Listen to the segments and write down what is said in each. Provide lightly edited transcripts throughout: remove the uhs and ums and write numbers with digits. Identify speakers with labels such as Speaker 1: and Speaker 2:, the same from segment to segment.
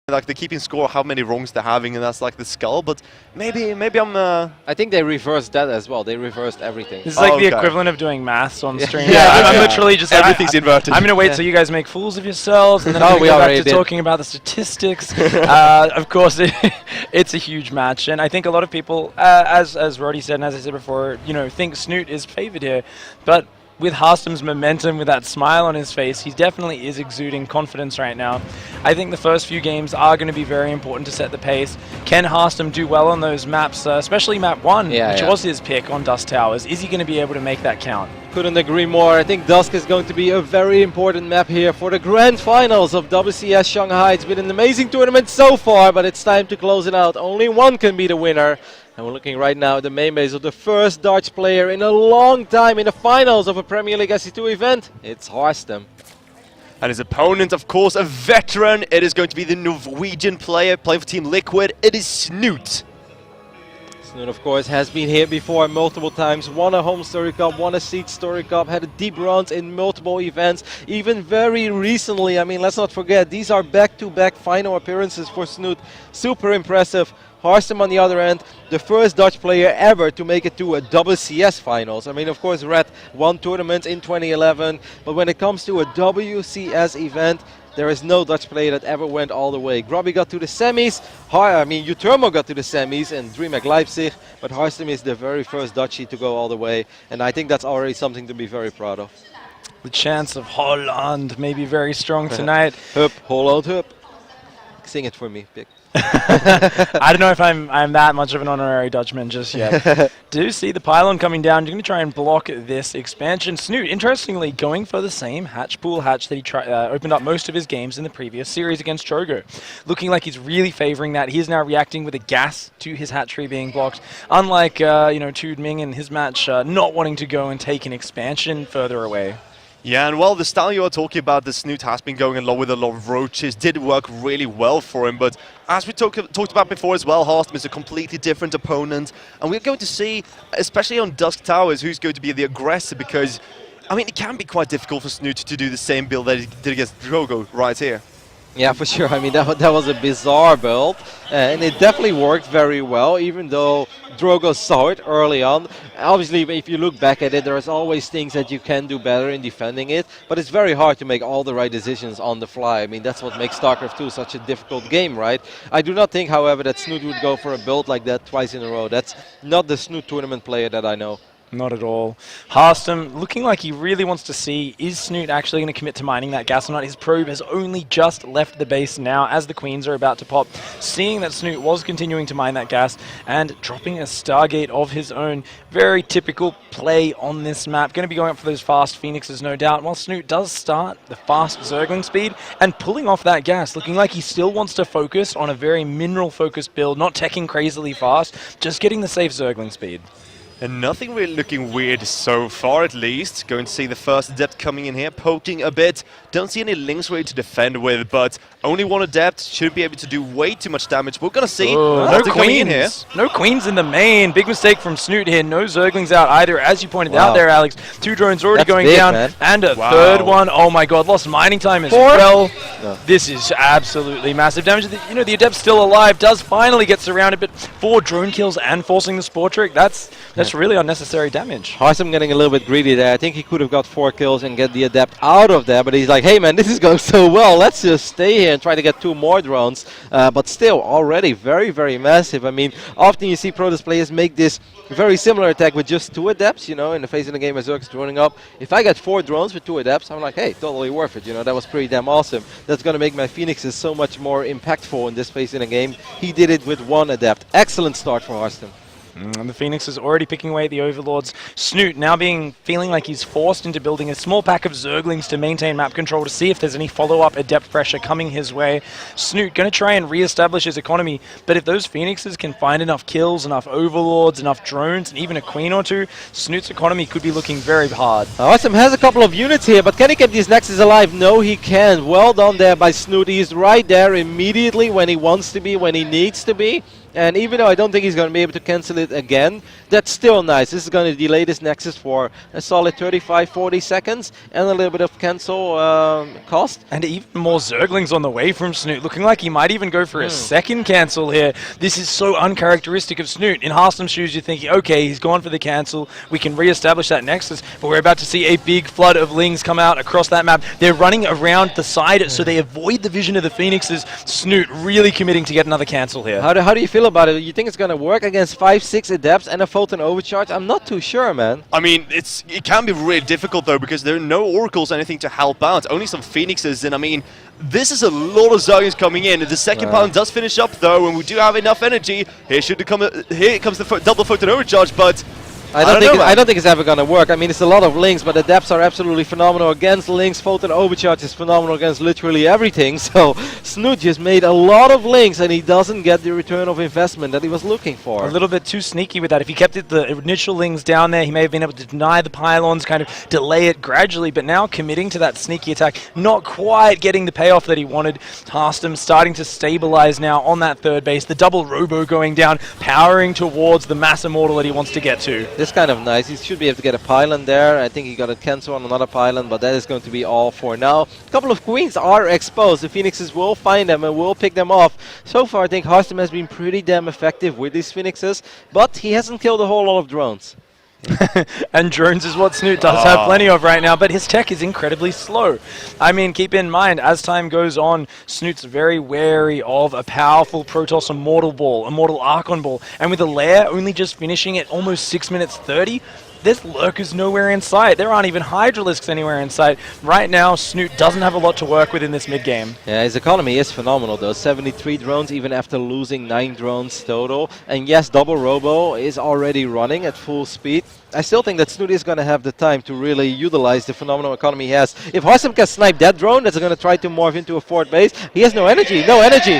Speaker 1: like they're keeping score of how many wrongs they're having, and that's like the skull. But maybe I'm.
Speaker 2: I think they reversed that as well. They reversed everything.
Speaker 3: This is like the equivalent of doing maths on stream.
Speaker 1: Yeah,
Speaker 3: I'm literally just
Speaker 1: everything's inverted.
Speaker 3: I'm gonna wait till you guys make fools of yourselves, and then I'm gonna go back to talking about the statistics. Of course, it's a huge match, and I think a lot of people, as Roddy said, and as I said before, think Snute is favored here, but with Harstem's momentum, with that smile on his face, he definitely is exuding confidence right now. I think the first few games are going to be very important to set the pace. Can Harstem do well on those maps, especially map 1, which was his pick on Dusk Towers? Is he going to be able to make that count?
Speaker 2: Couldn't agree more. I think Dusk is going to be a very important map here for the grand finals of WCS Shanghai. It's been an amazing tournament so far, but it's time to close it out. Only one can be the winner. And we're looking right now at the main base of the first Dutch player in a long time in the finals of a Premier League SC2 event. It's Harstem.
Speaker 1: And his opponent, of course, a veteran. It is going to be the Norwegian player playing for Team Liquid. It is Snute.
Speaker 2: Snute, of course, has been here before multiple times. Won a home Story Cup, won a Siege Story Cup, had a deep runs in multiple events. Even very recently, I mean, let's not forget, these are back-to-back final appearances for Snute. Super impressive. Harstem on the other end, the first Dutch player ever to make it to a WCS finals. I mean, of course, Red won tournaments in 2011, but when it comes to a WCS event, there is no Dutch player that ever went all the way. Grubby got to the semis, Utermo got to the semis, and DreamHack Leipzig, but Harstem is the very first Dutchie to go all the way, and I think that's already something to be very proud of.
Speaker 3: The chance of Holland may be very strong tonight.
Speaker 2: Hup, Holland, hup. Sing it for me, Pick.
Speaker 3: I don't know if I'm that much of an honorary Dutchman just yet. Do see the pylon coming down. You're going to try and block this expansion. Snute, interestingly, going for the same hatch pool hatch that he opened up most of his games in the previous series against Chogo. Looking like he's really favoring that. He is now reacting with a gas to his hatchery being blocked. Unlike, Tude Ming in his match, not wanting to go and take an expansion further away.
Speaker 1: Yeah, and well, the style you are talking about, the Snute has been going along with a lot of roaches, did work really well for him, but as we talked about before as well, Harstem is a completely different opponent, and we're going to see, especially on Dusk Towers, who's going to be the aggressor, because, I mean, it can be quite difficult for Snute to do the same build that he did against Drogo right here.
Speaker 2: Yeah, for sure. I mean, that was a bizarre build, and it definitely worked very well, even though Drogo saw it early on. Obviously, if you look back at it, there's always things that you can do better in defending it, but it's very hard to make all the right decisions on the fly. I mean, that's what makes StarCraft II such a difficult game, right? I do not think, however, that Snute would go for a build like that twice in a row. That's not the Snute tournament player that I know.
Speaker 3: Not at all. Harstem looking like he really wants to see, is Snute actually going to commit to mining that gas or not? His probe has only just left the base now as the queens are about to pop. Seeing that Snute was continuing to mine that gas and dropping a Stargate of his own. Very typical play on this map. Going to be going up for those fast Phoenixes, no doubt. While Snute does start the fast Zergling speed and pulling off that gas, looking like he still wants to focus on a very mineral-focused build, not teching crazily fast, just getting the safe Zergling speed.
Speaker 1: And nothing really looking weird so far, at least. Going to see the first Adept coming in here, poking a bit. Don't see any links really to defend with, but only one Adept should be able to do way too much damage. We're going to see
Speaker 3: no
Speaker 1: queens in here.
Speaker 3: No queens in the main. Big mistake from Snute here. No Zerglings out either, as you pointed out there, Alex. 2 drones already going down, man. And a third one. Oh my god, lost mining time as well. No. This is absolutely massive damage. The Adept's still alive, does finally get surrounded, but 4 drone kills and forcing the Spore Trick. That's really unnecessary damage.
Speaker 2: Harstem getting a little bit greedy there. I think he could have got 4 kills and get the Adept out of there, but he's like, hey man, this is going so well. Let's just stay here and try to get 2 more drones. But still, already very, very massive. I mean, often you see Protoss players make this very similar attack with just 2 Adepts, in the face of the game as Zerg's droning up. If I get 4 drones with 2 Adepts, I'm like, hey, totally worth it. That was pretty damn awesome. That's going to make my Phoenixes so much more impactful in this phase in the game. He did it with 1 Adept. Excellent start from Harstem.
Speaker 3: And the Phoenix is already picking away at the Overlords. Snute now feeling like he's forced into building a small pack of Zerglings to maintain map control to see if there's any follow-up Adept pressure coming his way. Snute going to try and re-establish his economy, but if those Phoenixes can find enough kills, enough Overlords, enough drones, and even a Queen or 2, Snute's economy could be looking very hard.
Speaker 2: Harstem has a couple of units here, but can he keep these Nexus alive? No, he can. Well done there by Snute. He's right there immediately when he wants to be, when he needs to be. And even though I don't think he's going to be able to cancel it again, that's still nice. This is going to delay this Nexus for a solid 35-40 seconds and a little bit of cancel cost.
Speaker 3: And even more Zerglings on the way from Snute, looking like he might even go for a second cancel here. This is so uncharacteristic of Snute. In Harstem's shoes, you're thinking, okay, he's gone for the cancel. We can re-establish that Nexus, but we're about to see a big flood of Lings come out across that map. They're running around the side, so they avoid the vision of the Phoenixes. Snute really committing to get another cancel here.
Speaker 2: How do you feel about it? You think it's going to work against 5-6 Adepts and a Photon Overcharge? I'm not too sure, man.
Speaker 1: I mean, it can be really difficult though, because there are no Oracles or anything to help out. Only some Phoenixes, and I mean, this is a lot of Zerglings coming in. The second pound does finish up though, and we do have enough energy. Here comes the double Photon Overcharge, but
Speaker 2: I don't think it's ever going to work. I mean, it's a lot of Lings, but the Adepts are absolutely phenomenal against Lings. Photon Overcharge is phenomenal against literally everything. So Snute just made a lot of Lings, and he doesn't get the return of investment that he was looking for.
Speaker 3: A little bit too sneaky with that. If he kept the initial Lings down there, he may have been able to deny the pylons, kind of delay it gradually, but now committing to that sneaky attack, not quite getting the payoff that he wanted. Harstem starting to stabilize now on that third base. The double Robo going down, powering towards the Mass Immortal that he wants to get to.
Speaker 2: This kind of nice. He should be able to get a pylon there. I think he got a cancel on another pylon, but that is going to be all for now. A couple of Queens are exposed. The Phoenixes will find them and will pick them off. So far, I think Harstem has been pretty damn effective with these Phoenixes, but he hasn't killed a whole lot of drones.
Speaker 3: And drones is what Snute does have plenty of right now, but his tech is incredibly slow. I mean, keep in mind, as time goes on, Snute's very wary of a powerful Protoss Immortal Ball, Immortal Archon Ball, and with the lair only just finishing at almost 6 minutes 30, there's lurkers nowhere in sight. There aren't even Hydralisks anywhere in sight. Right now, Snute doesn't have a lot to work with in this mid-game.
Speaker 2: Yeah, his economy is phenomenal though. 73 drones even after losing 9 drones total. And yes, double Robo is already running at full speed. I still think that Snute is going to have the time to really utilize the phenomenal economy he has. If Harstem can snipe that drone that's going to try to morph into a fourth base, he has no energy. No energy.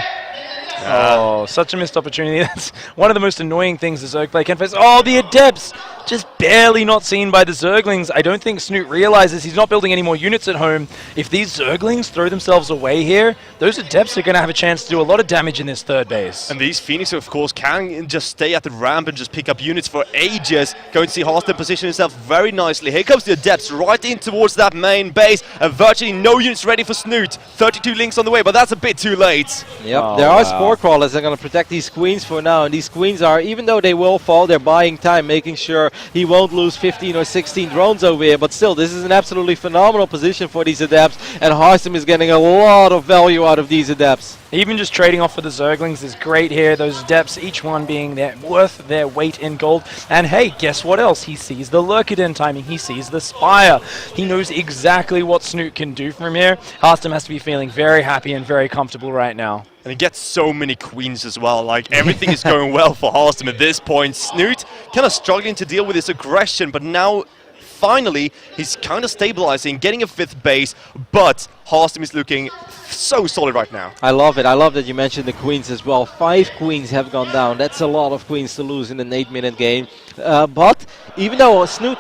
Speaker 3: Oh, such a missed opportunity. That's one of the most annoying things the Zerg play can face. Oh, the Adepts! Just barely not seen by the Zerglings. I don't think Snute realizes he's not building any more units at home. If these Zerglings throw themselves away here, those Adepts are going to have a chance to do a lot of damage in this third base.
Speaker 1: And these Phoenix, of course, can just stay at the ramp and just pick up units for ages. Going to see Harstem position himself very nicely. Here comes the Adepts right in towards that main base, and virtually no units ready for Snute. 32 Lings on the way, but that's a bit too late.
Speaker 2: Yep, there are Spore Crawlers that are going to protect these Queens for now, and these Queens are, even though they will fall, they're buying time, making sure he won't lose 15 or 16 drones over here, but still, this is an absolutely phenomenal position for these Adepts, and Harstem is getting a lot of value out of these Adepts.
Speaker 3: Even just trading off for the Zerglings is great here. Those Adepts, each one being worth their weight in gold. And hey, guess what else? He sees the Lurkiden timing. He sees the Spire. He knows exactly what Snute can do from here. Harstem has to be feeling very happy and very comfortable right now.
Speaker 1: And he gets so many Queens as well. Like, everything is going well for Harstem at this point. Snute kind of struggling to deal with his aggression, but now finally he's kind of stabilizing, getting a 5th base, but Harstem is looking so solid right now.
Speaker 2: I love it. I love that you mentioned the Queens as well. 5 Queens have gone down. That's a lot of Queens to lose in an 8-minute game. But even though Snute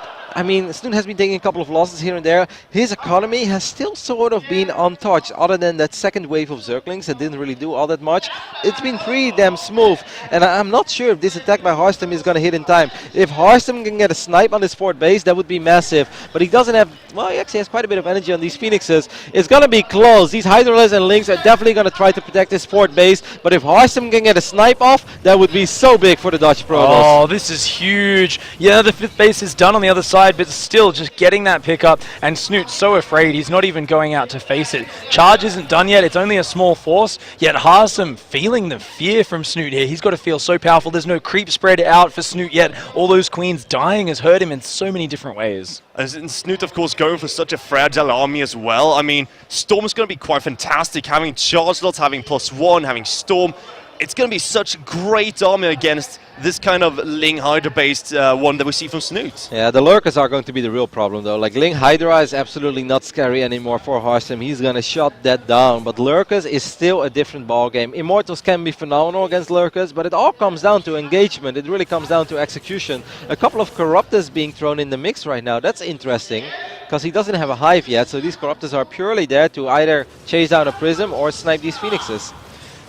Speaker 2: has been taking a couple of losses here and there, his economy has still sort of been untouched, other than that second wave of Zerglings that didn't really do all that much. It's been pretty damn smooth, and I'm not sure if this attack by Harstem is going to hit in time. If Harstem can get a snipe on his 4th base, that would be massive, but he doesn't have, well, he actually has quite a bit of energy on these Phoenixes. It's going to be close. These Hydralisks and Lings are definitely going to try to protect his 4th base, but if Harstem can get a snipe off, that would be so big for the Dutch Protoss.
Speaker 3: Oh, this is huge. Yeah, the 5th base is done on the other side, but still just getting that pickup, and Snute's so afraid he's not even going out to face it. Charge isn't done yet, it's only a small force, yet Harstem feeling the fear from Snute here. He's got to feel so powerful. There's no creep spread out for Snute yet. All those Queens dying has hurt him in so many different ways.
Speaker 1: And Snute, of course, going for such a fragile army as well. I mean, Storm's going to be quite fantastic, having charge slots, having +1, having Storm. It's going to be such a great army against this kind of Ling Hydra-based one that we see from Snute.
Speaker 2: Yeah, the Lurkers are going to be the real problem though. Like, Ling Hydra is absolutely not scary anymore for Harstem. He's going to shut that down. But Lurkers is still a different ballgame. Immortals can be phenomenal against Lurkers, but it all comes down to engagement. It really comes down to execution. A couple of Corruptors being thrown in the mix right now. That's interesting, because he doesn't have a hive yet. So these Corruptors are purely there to either chase down a Prism or snipe these Phoenixes.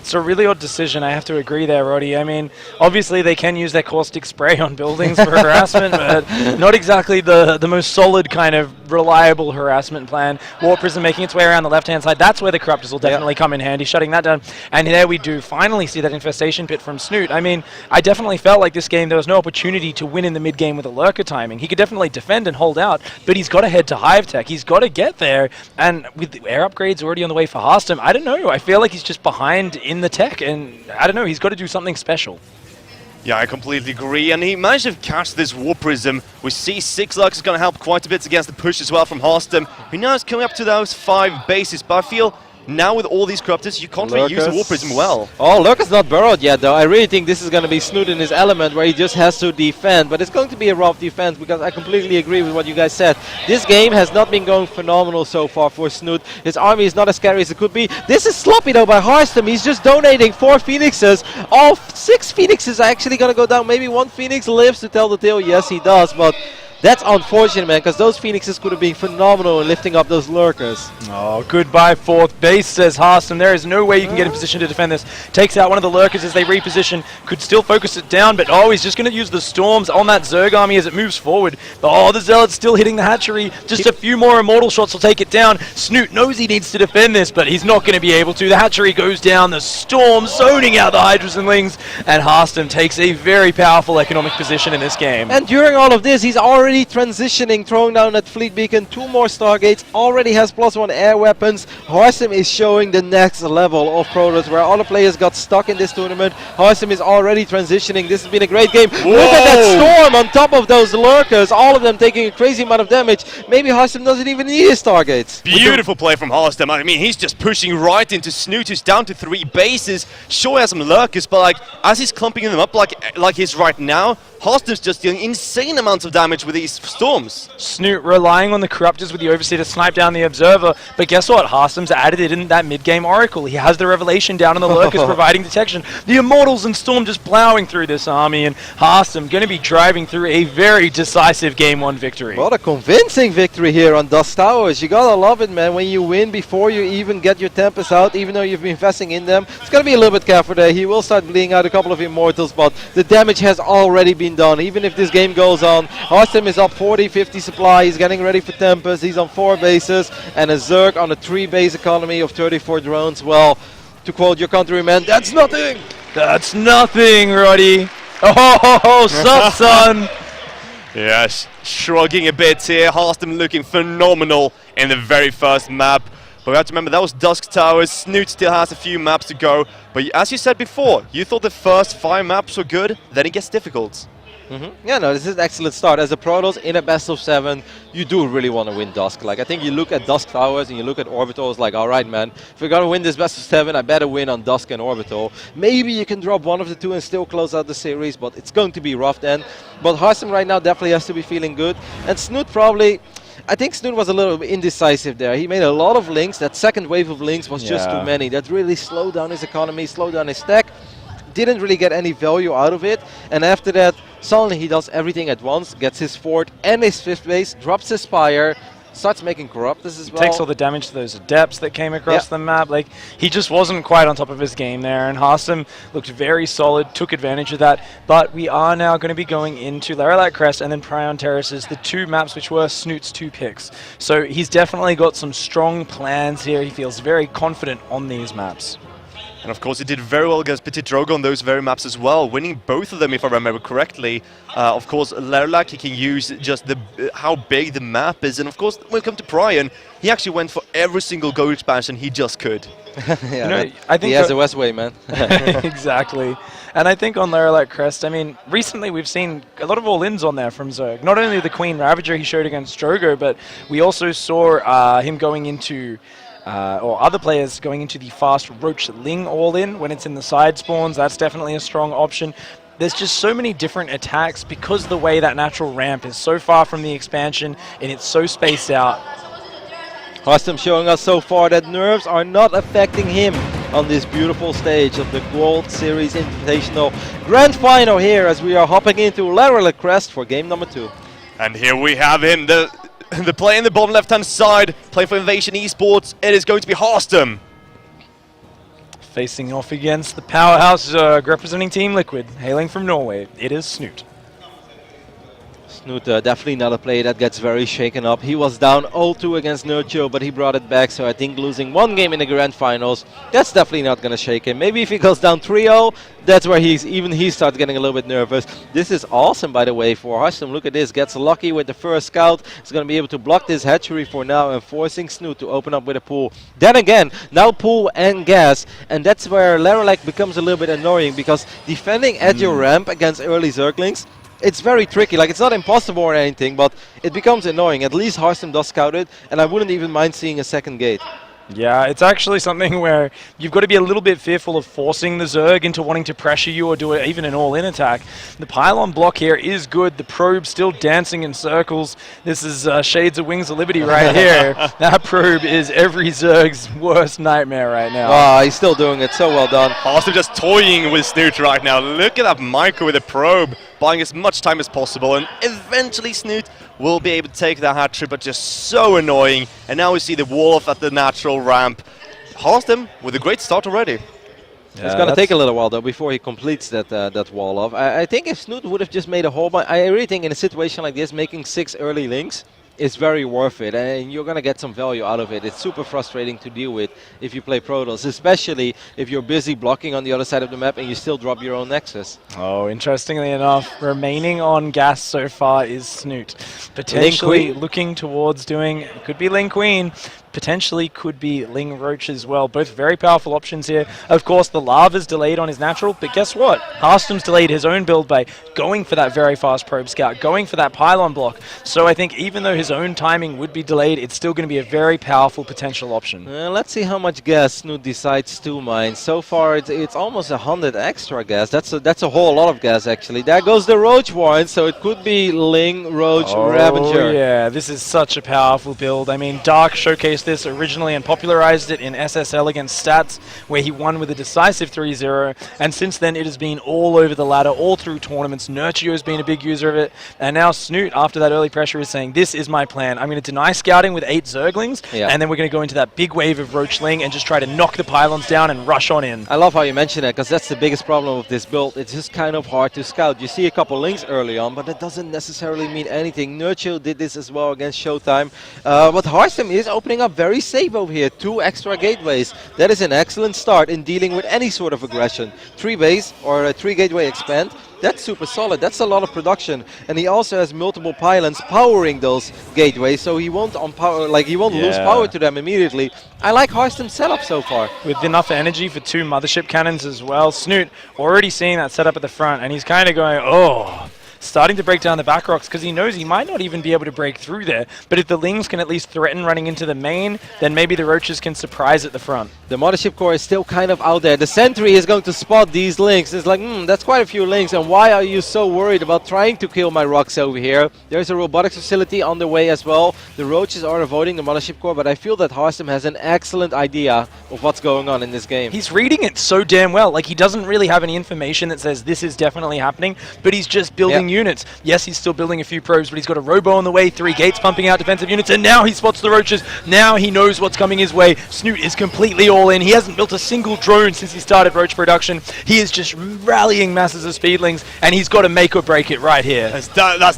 Speaker 3: It's a really odd decision. I have to agree there, Roddy. I mean, obviously they can use their caustic spray on buildings for harassment, but not exactly the most solid kind of reliable harassment plan. Warp Prism making its way around the left-hand side. That's where the Corruptors will definitely come in handy, shutting that down. And there we do finally see that infestation pit from Snute. I mean, I definitely felt like this game there was no opportunity to win in the mid-game with a lurker timing. He could definitely defend and hold out, but he's got to head to Hive Tech. He's got to get there. And with the air upgrades already on the way for Harstem, I don't know. I feel like he's just behind in the tech, and I don't know, he's got to do something special.
Speaker 1: Yeah, I completely agree, and he managed to catch this Warp Prism. We see 6 Lurks is going to help quite a bit against the push as well from Harstem, who now is coming up to those 5 bases, but I feel now with all these Corruptors, you can't really use the Warp Prism well.
Speaker 2: Oh, Lurker's not burrowed yet, though. I really think this is going to be Snute in his element, where he just has to defend. But it's going to be a rough defense, because I completely agree with what you guys said. This game has not been going phenomenal so far for Snute. His army is not as scary as it could be. This is sloppy, though, by Harstem. He's just donating 4 Phoenixes. All 6 Phoenixes are actually going to go down. Maybe 1 Phoenix lives to tell the tale. Yes, he does, but that's unfortunate, man, because those Phoenixes could have been phenomenal in lifting up those Lurkers.
Speaker 3: Oh, goodbye 4th base, says Harstem. There is no way you can get in position to defend this. Takes out one of the Lurkers as they reposition. Could still focus it down, but oh, he's just going to use the Storms on that Zerg army as it moves forward. But, oh, the Zealot's still hitting the hatchery. Just a few more Immortal shots will take it down. Snute knows he needs to defend this, but he's not going to be able to. The hatchery goes down. The Storm zoning out the Hydras and Lings. And Harstem takes a very powerful economic position in this game.
Speaker 2: And during all of this, he's already transitioning, throwing down that fleet beacon, 2 more Stargates, already has +1 air weapons. Harstem is showing the next level of Protoss, where other players got stuck in this tournament. Harstem is already transitioning. This has been a great game.
Speaker 1: Whoa.
Speaker 2: Look at that Storm on top of those Lurkers, all of them taking a crazy amount of damage. Maybe Harstem doesn't even need his Stargates.
Speaker 1: Beautiful play from Harstem. I mean, he's just pushing right into Snute, who's down to 3 bases. Sure, he has some Lurkers, but like as he's clumping them up like he's right now, Harstem's just dealing insane amounts of damage with these Storms.
Speaker 3: Snute relying on the Corruptors with the Overseer to snipe down the Observer, but guess what? Harstem's added it in that mid-game Oracle. He has the Revelation down on the Lurkers providing detection. The Immortals and Storm just plowing through this army, and Harstem going to be driving through a very decisive Game 1 victory.
Speaker 2: What a convincing victory here on Dust Towers. You gotta love it, man, when you win before you even get your Tempest out, even though you've been investing in them. It's gonna be a little bit careful there. He will start bleeding out a couple of Immortals, but the damage has already been done. Even if this game goes on, Harstem is up 40-50 supply. He's getting ready for Tempest. He's on 4 bases and a Zerg on a 3-base economy of 34 drones. Well, to quote your countryman, that's nothing.
Speaker 3: That's nothing, Roddy. Oh, sup, son.
Speaker 1: Yes, shrugging a bit here. Harstem looking phenomenal in the very first map. But we have to remember that was Dusk Towers. Snute still has a few maps to go. But as you said before, you thought the first 5 maps were good, then it gets difficult.
Speaker 2: Yeah, no, this is an excellent start. As a Protoss in a best of 7, you do really want to win Dusk. Like, I think you look at Dusk Towers and you look at Orbital, it's like, all right, man, if we're going to win this best of 7, I better win on Dusk and Orbital. Maybe you can drop one of the 2 and still close out the series, but it's going to be rough then. But Harstem right now definitely has to be feeling good. And Snute probably, I think Snute was a little bit indecisive there. He made a lot of links. That second wave of links was just too many. That really slowed down his economy, slowed down his tech. Didn't really get any value out of it. And after that, suddenly he does everything at once, gets his 4th and his 5th base, drops his Spire, starts making Corruptors as well.
Speaker 3: Takes all the damage to those Adepts that came across the map. Like, he just wasn't quite on top of his game there, and Harstem looked very solid, took advantage of that. But we are now going to be going into Laralac Crest and then Prion Terraces, the 2 maps which were Snute's 2 picks. So he's definitely got some strong plans here. He feels very confident on these maps.
Speaker 1: And of course, he did very well against Petit Drogo on those very maps as well, winning both of them, if I remember correctly. Of course, Laralac, he can use just how big the map is. And of course, when it comes to Prion, he actually went for every single gold expansion he just could.
Speaker 2: Yeah,
Speaker 3: you know, I think
Speaker 2: he has the Westway, man.
Speaker 3: Exactly. And I think on Laralac Crest, I mean, recently we've seen a lot of all-ins on there from Zerg. Not only the Queen Ravager he showed against Drogo, but we also saw him going into... or other players going into the fast Roach Ling all-in when it's in the side spawns. That's definitely a strong option. There's just so many different attacks because the way that natural ramp is so far from the expansion and it's so spaced out.
Speaker 2: Harstem showing us so far that nerves are not affecting him on this beautiful stage of the World Series Invitational Grand Final here as we are hopping into Laralac Crest for game number 2.
Speaker 1: And here we have him, the play in the bottom left-hand side, playing for Invasion Esports. It is going to be Harstem.
Speaker 3: Facing off against the powerhouse Zerg, representing Team Liquid, hailing from Norway, it is Snute.
Speaker 2: Snute, definitely not a player that gets very shaken up. He was down 0-2 against Nurture, but he brought it back, so I think losing one game in the grand finals, that's definitely not going to shake him. Maybe if he goes down 3-0, that's where he starts getting a little bit nervous. This is awesome, by the way, for Harstem. Look at this, gets lucky with the first scout. He's going to be able to block this hatchery for now and forcing Snute to open up with a pool. Then again, now pool and gas, and that's where Laralek becomes a little bit annoying, because defending at your ramp against early Zerglings, it's very tricky. Like, it's not impossible or anything, but it becomes annoying. At least Harstem does scout it, and I wouldn't even mind seeing a second gate.
Speaker 3: Yeah, it's actually something where you've got to be a little bit fearful of forcing the Zerg into wanting to pressure you or do even an all-in attack. The pylon block here is good. The probe still dancing in circles. This is Shades of Wings of Liberty right here. That probe is every Zerg's worst nightmare right now.
Speaker 2: Ah, he's still doing it. So well done.
Speaker 1: Harstem just toying with Snute right now. Look at that Micro with a probe, buying as much time as possible, and eventually Snute will be able to take that hatchery, but just so annoying. And now we see the Wolf at the natural ramp. Harstem with a great start already.
Speaker 2: Yeah, it's going to take a little while, though, before he completes that wall off. I think if Snute would have just made a whole bunch, I really think in a situation like this, making 6 early links is very worth it, and you're going to get some value out of it. It's super frustrating to deal with if you play Protoss, especially if you're busy blocking on the other side of the map and you still drop your own Nexus.
Speaker 3: Oh, interestingly enough, remaining on gas so far is Snute. Potentially looking towards doing, could be Ling Queen, potentially could be Ling Roach as well. Both very powerful options here. Of course, the Lava's delayed on his natural, but guess what? Harstem's delayed his own build by going for that very fast probe scout, going for that pylon block. So I think even though his own timing would be delayed, it's still going to be a very powerful potential option.
Speaker 2: Let's see how much gas Snute decides to mine. So far, it's almost 100 extra gas. That's a whole lot of gas, actually. There goes the Roach Warren, so it could be Ling, Roach, Ravager.
Speaker 3: Yeah, this is such a powerful build. I mean, Dark showcased this originally and popularized it in SSL against Stats, where he won with a decisive 3-0, and since then it has been all over the ladder, all through tournaments. Nurture has been a big user of it, and now Snute, after that early pressure, is saying, this is my plan. I'm going to deny scouting with 8 Zerglings, and then we're going to go into that big wave of Roachling and just try to knock the pylons down and rush on in.
Speaker 2: I love how you mention that, because that's the biggest problem with this build. It's just kind of hard to scout. You see a couple links early on, but that doesn't necessarily mean anything. Nurture did this as well against Showtime, but Harstem is opening up very safe over here. 2 extra gateways. That is an excellent start in dealing with any sort of aggression. 3 base or a 3 gateway expand. That's super solid. That's a lot of production, and he also has multiple pylons powering those gateways, so he won't lose power to them immediately. I like Harstem's setup so far.
Speaker 3: With enough energy for 2 mothership cannons as well. Snute already seeing that setup at the front, and he's kind of going, oh, starting to break down the back rocks because he knows he might not even be able to break through there. But if the Lings can at least threaten running into the main, then maybe the Roaches can surprise at the front.
Speaker 2: The Mothership Core is still kind of out there. The Sentry is going to spot these Lings. It's like, that's quite a few Lings, and why are you so worried about trying to kill my rocks over here? There's a robotics facility on the way as well. The Roaches are avoiding the Mothership Core, but I feel that Harstem has an excellent idea of what's going on in this game.
Speaker 3: He's reading it so damn well. Like, he doesn't really have any information that says this is definitely happening, but he's just building units. Yes, he's still building a few probes, but he's got a Robo on the way, 3 gates pumping out defensive units, and now he spots the Roaches. Now he knows what's coming his way. Snute is completely all in. He hasn't built a single drone since he started Roach production. He is just rallying masses of Speedlings, and he's got to make or break it right here.
Speaker 1: That's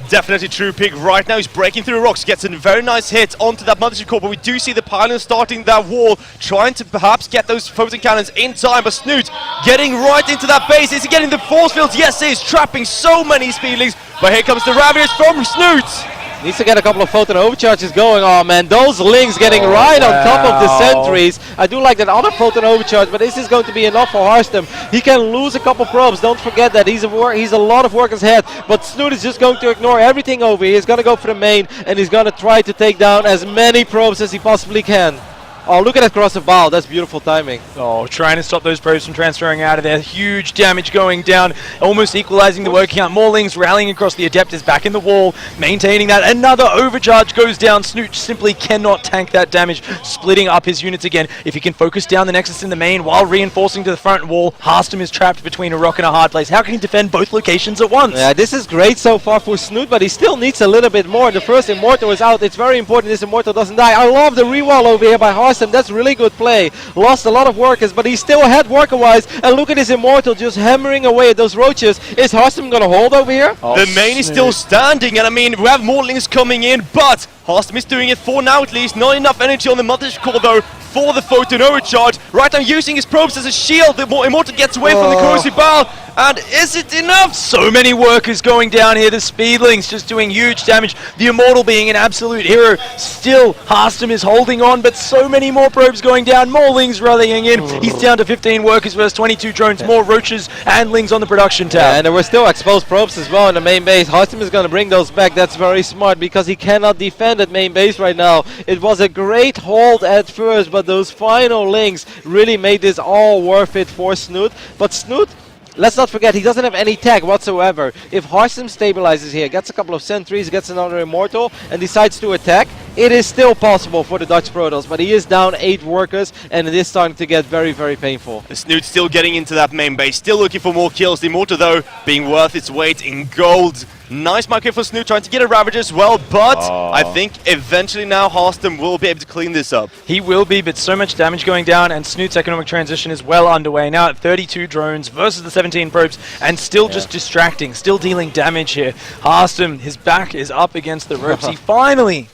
Speaker 1: definitely true, Pig. Right now he's breaking through the rocks, gets a very nice hit onto that Mothership Core, but we do see the pylon starting that wall, trying to perhaps get those photon cannons in time, but Snute getting right into that base. Is he getting the force fields? Yes, he is, trapping so many Speedlings, but here comes the Ravagers from Snute.
Speaker 2: Needs to get a couple of photon overcharges going. Oh man, those Lings getting right on top of the sentries. I do like that other photon overcharge, but this is going to be enough for Harstem. He can lose a couple probes. Don't forget that he's a lot of work ahead. But Snute is just going to ignore everything over here. He's going to go for the main, and he's going to try to take down as many probes as he possibly can. Oh, look at that cross of bow. That's beautiful timing.
Speaker 3: Oh, trying to stop those probes from transferring out of there. Huge damage going down, almost equalizing the work count. More Lings rallying across the Adept is back in the wall, maintaining that. Another overcharge goes down. Snute simply cannot tank that damage, splitting up his units again. If he can focus down the Nexus in the main while reinforcing to the front wall, Harstem is trapped between a rock and a hard place. How can he defend both locations at once?
Speaker 2: Yeah, this is great so far for Snute, but he still needs a little bit more. The first Immortal is out. It's very important this Immortal doesn't die. I love the rewall over here by Harstem. Harstem. That's really good play. Lost a lot of workers, but he still ahead worker-wise. And look at his Immortal just hammering away at those roaches. Is Harstem going to hold over here?
Speaker 3: Oh,
Speaker 1: the main is still standing, and I mean, we have more links coming in, but Harstem is doing it for now at least. Not enough energy on the mothership core though for the photon overcharge. Right now using his probes as a shield. The Immortal gets away from the corrosive bile. And is it enough?
Speaker 3: So many workers going down here. The Speedlings just doing huge damage. The Immortal being an absolute hero. Still, Harstem is holding on, but so many more probes going down. More Lings rallying in. He's down to 15 workers versus 22 drones. More Roaches and Lings on the production tab.
Speaker 2: Yeah, and there were still exposed probes as well in the main base. Harstem is going to bring those back. That's very smart because he cannot defend at main base right now. It was a great hold at first, but those final Lings really made this all worth it for Snute. But Snute, let's not forget, he doesn't have any tech whatsoever. If Harstem stabilizes here, gets a couple of sentries, gets another Immortal, and decides to attack, it is still possible for the Dutch Protoss, but he is down 8 workers, and it is starting to get very, very painful.
Speaker 1: The Snoot still getting into that main base, still looking for more kills. The Immortal, though, being worth its weight in gold. Nice micro for Snoot, trying to get a Ravager as well, but I think eventually now Harstem will be able to clean this up.
Speaker 3: He will be, but so much damage going down, and Snoot's economic transition is well underway. Now at 32 drones versus the 17 probes, and still just distracting, still dealing damage here. Harstem, his back is up against the ropes. He finally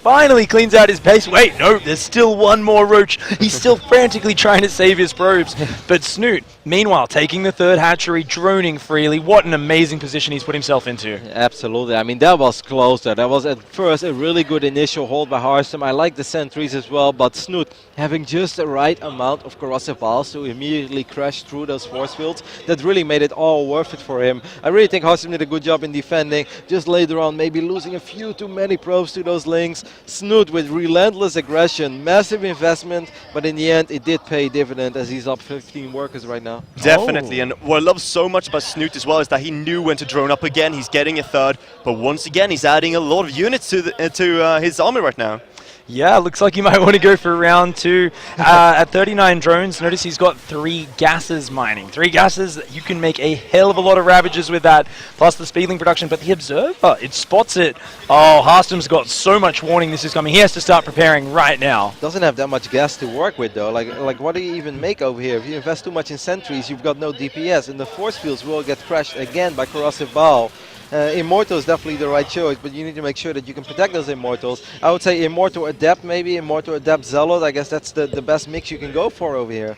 Speaker 3: cleans out his base. Wait, no, there's still one more Roach. He's still frantically trying to save his probes. But Snute, meanwhile, taking the third hatchery, droning freely. What an amazing position he's put himself into.
Speaker 2: Absolutely. I mean, that was close there. That was at first a really good initial hold by Harstem. I like the sentries as well, but Snute having just the right amount of corrosive vials to immediately crash through those force fields, that really made it all worth it for him. I really think Harstem did a good job in defending. Just later on, maybe losing a few too many probes to those Lings. Snute with relentless aggression, massive investment, but in the end, it did pay dividend as he's up 15 workers right now.
Speaker 1: Definitely, and what I love so much about Snute as well is that he knew when to drone up again. He's getting a third, but once again, he's adding a lot of units to his army right now.
Speaker 3: Yeah, looks like he might want to go for round 2. At 39 drones, notice he's got 3 gases mining. 3 gases, you can make a hell of a lot of Ravagers with that, plus the Speedling production. But the Observer, it spots it. Oh, Harstem's got so much warning this is coming. He has to start preparing right now.
Speaker 2: Doesn't have that much gas to work with though. Like what do you even make over here? If you invest too much in sentries, you've got no DPS, and the force fields will get crashed again by corrosive bile. Immortal is definitely the right choice, but you need to make sure that you can protect those Immortals. I would say Immortal Adept, maybe Immortal Adept Zealot. I guess that's the best mix you can go for over here.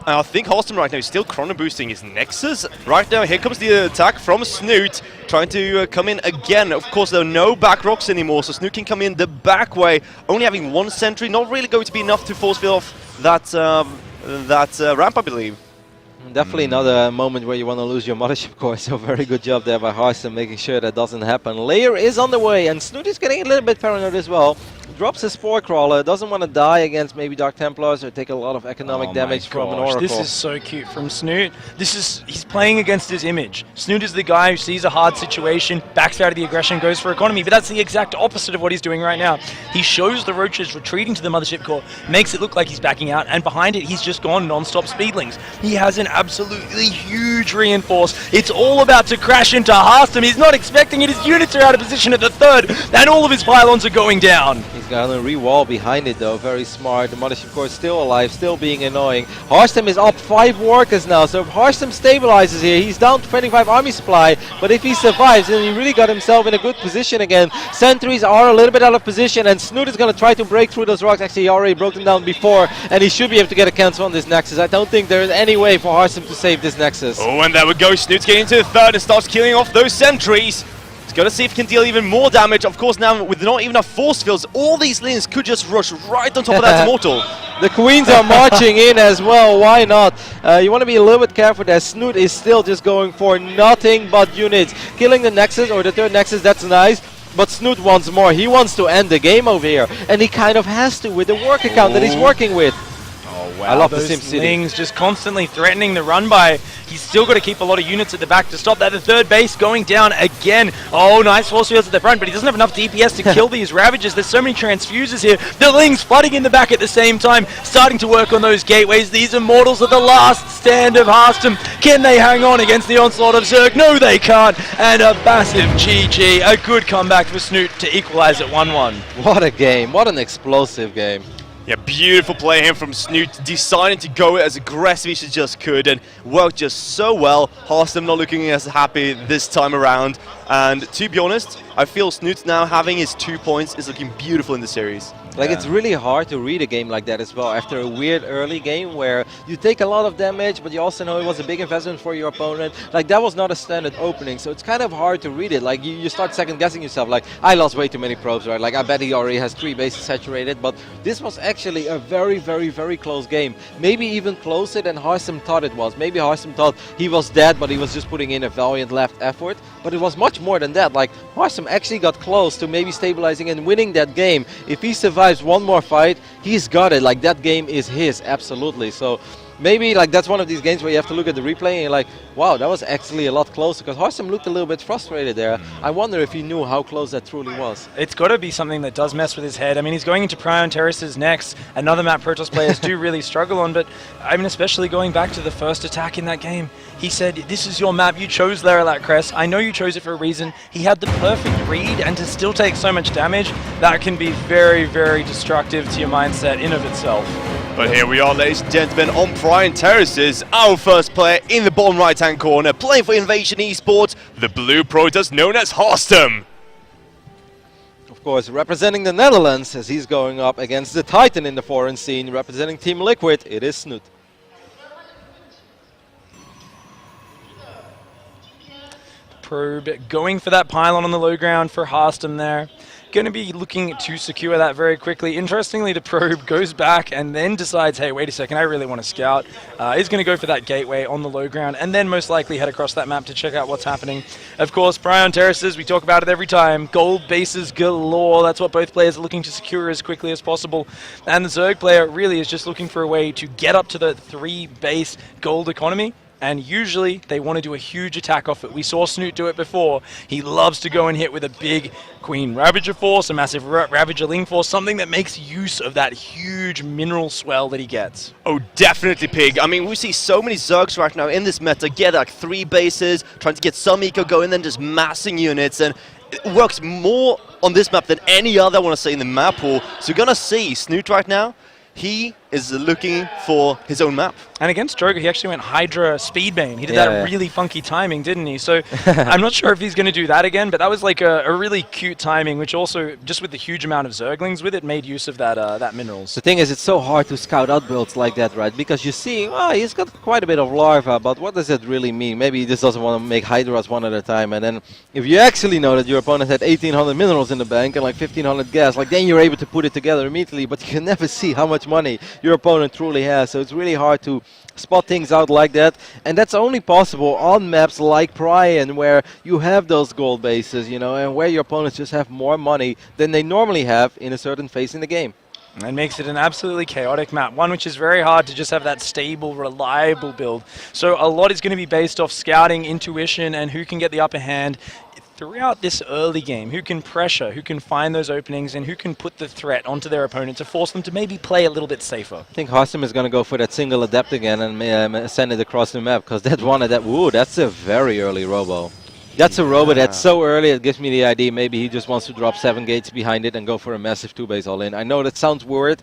Speaker 1: I think Harstem right now is still chrono boosting his Nexus. Right now, here comes the attack from Snute, trying to come in again. Of course, there are no back rocks anymore, so Snute can come in the back way. Only having 1 sentry, not really going to be enough to force field off that ramp, I believe.
Speaker 2: Definitely not a moment where you want to lose your mothership core, so very good job there by Harstem making sure that doesn't happen. Layer is on the way, and Snute is getting a little bit paranoid as well. Drops his Spore Crawler, doesn't want to die against maybe Dark Templars or take a lot of economic damage from an Oracle.
Speaker 3: This is so cute from Snute. He's playing against his image. Snute is the guy who sees a hard situation, backs out of the aggression, goes for economy, but that's the exact opposite of what he's doing right now. He shows the Roaches retreating to the mothership core, makes it look like he's backing out, and behind it he's just gone non-stop Speedlings. He has an absolutely huge reinforce. It's all about to crash into Harstem. He's not expecting it. His units are out of position at the third, and all of his pylons are going down.
Speaker 2: He's got a re-wall behind it though, very smart. The mothership core is still alive, still being annoying. Harstem is up 5 workers now, so if Harstem stabilizes here, he's down 25 army supply, but if he survives, then he really got himself in a good position again. Sentries are a little bit out of position, and Snute is going to try to break through those rocks. Actually, he already broke them down before, and he should be able to get a cancel on this Nexus. I don't think there is any way for Harstem to save this Nexus.
Speaker 1: Oh, and there we go. Snoot's getting into the third and starts killing off those sentries. He's going to see if he can deal even more damage. Of course, now with not even enough force fields, all these Lings could just rush right on top of that Immortal.
Speaker 2: The Queens are marching in as well, why not? You want to be a little bit careful there. Snute is still just going for nothing but units. Killing the Nexus or the third Nexus, that's nice. But Snute wants more. He wants to end the game over here. And he kind of has to with the work account that he's working with.
Speaker 3: Wow,
Speaker 2: I love the
Speaker 3: those
Speaker 2: SimCity.
Speaker 3: Lings just constantly threatening the run by. He's still got to keep a lot of units at the back to stop that. The third base going down again. Oh, nice force fields at the front, but he doesn't have enough DPS to kill these Ravagers. There's so many transfuses here. The Lings flooding in the back at the same time, starting to work on those gateways. These Immortals are the last stand of Harstem. Can they hang on against the onslaught of Zerg? No, they can't. And a massive GG. A good comeback for Snute to equalize at 1-1.
Speaker 2: What a game. What an explosive game.
Speaker 1: Yeah, beautiful play here from Snute, deciding to go as aggressive as he just could and worked just so well. Harstem not looking as happy this time around. And to be honest, I feel Snute now having his 2 points is looking beautiful in the series.
Speaker 2: Like, it's really hard to read a game like that as well after a weird early game where you take a lot of damage, but you also know it was a big investment for your opponent. Like, that was not a standard opening, so it's kind of hard to read it. Like, you start second-guessing yourself. Like, I lost way too many probes, right? Like, I bet he already has 3 bases saturated, but this was actually a very, very, very close game. Maybe even closer than Harstem thought it was. Maybe Harstem thought he was dead, but he was just putting in a valiant left effort. But it was much more than that. Like, Harstem actually got close to maybe stabilizing and winning that game. If he survives one more fight, he's got it. Like, that game is his, absolutely. So maybe like that's one of these games where you have to look at the replay and you're like, wow, that was actually a lot closer, because Harstem looked a little bit frustrated there. I wonder if he knew how close that truly was.
Speaker 3: It's got to be something that does mess with his head. I mean, he's going into Prion Terraces next, another map Protoss players do really struggle on, but I mean, especially going back to the first attack in that game, he said, this is your map, you chose Laralat Crest, I know you chose it for a reason. He had the perfect read, and to still take so much damage, that can be very, very destructive to your mindset in of itself.
Speaker 1: But here we are, ladies and gentlemen, on Prion Terraces, our first player in the bottom right-hand corner, playing for Invasion Esports, the blue Protoss known as Harstem.
Speaker 2: Of course, representing the Netherlands as he's going up against the Titan in the foreign scene, representing Team Liquid, it is Snute.
Speaker 3: Probe going for that pylon on the low ground for Harstem there. Going to be looking to secure that very quickly. Interestingly, the probe goes back and then decides, hey, wait a second, I really want to scout. He's going to go for that gateway on the low ground and then most likely head across that map to check out what's happening. Of course, Prion Terraces, we talk about it every time. Gold bases galore. That's what both players are looking to secure as quickly as possible. And the Zerg player really is just looking for a way to get up to the 3 base gold economy. And usually they want to do a huge attack off it. We saw Snute do it before. He loves to go and hit with a big Queen Ravager force, a massive Ravager Ling force, something that makes use of that huge mineral swell that he gets.
Speaker 1: Oh, definitely, Pig. I mean, we see so many Zergs right now in this meta get like 3 bases, trying to get some eco going, then just massing units, and it works more on this map than any other, I want to say, in the map pool. So you're going to see Snute right now. He is looking for his own map. And
Speaker 3: against Joker, he actually went Hydra Speedbane. He did that really funky timing, didn't he? So I'm not sure if he's going to do that again, but that was like a really cute timing, which also, just with the huge amount of Zerglings with it, made use of that minerals.
Speaker 2: The thing is, it's so hard to scout out builds like that, right? Because you see, oh, he's got quite a bit of larva, but what does it really mean? Maybe he just doesn't want to make Hydras one at a time, and then if you actually know that your opponent had 1,800 minerals in the bank and like 1,500 gas, like then you're able to put it together immediately, but you can never see how much money your opponent truly has, so it's really hard to spot things out like that, and that's only possible on maps like Prion, where you have those gold bases, you know, and where your opponents just have more money than they normally have in a certain phase in the game.
Speaker 3: And makes it an absolutely chaotic map, one which is very hard to just have that stable, reliable build. So a lot is going to be based off scouting, intuition, and who can get the upper hand throughout this early game, who can pressure, who can find those openings, and who can put the threat onto their opponent to force them to maybe play a little bit safer.
Speaker 2: I think Harstem is going to go for that single adept again and send it across the map, because that one adept, ooh, that's a very early robo. That's a robo that's so early, it gives me the idea maybe he just wants to drop 7 gates behind it and go for a massive 2-base all-in. I know that sounds weird,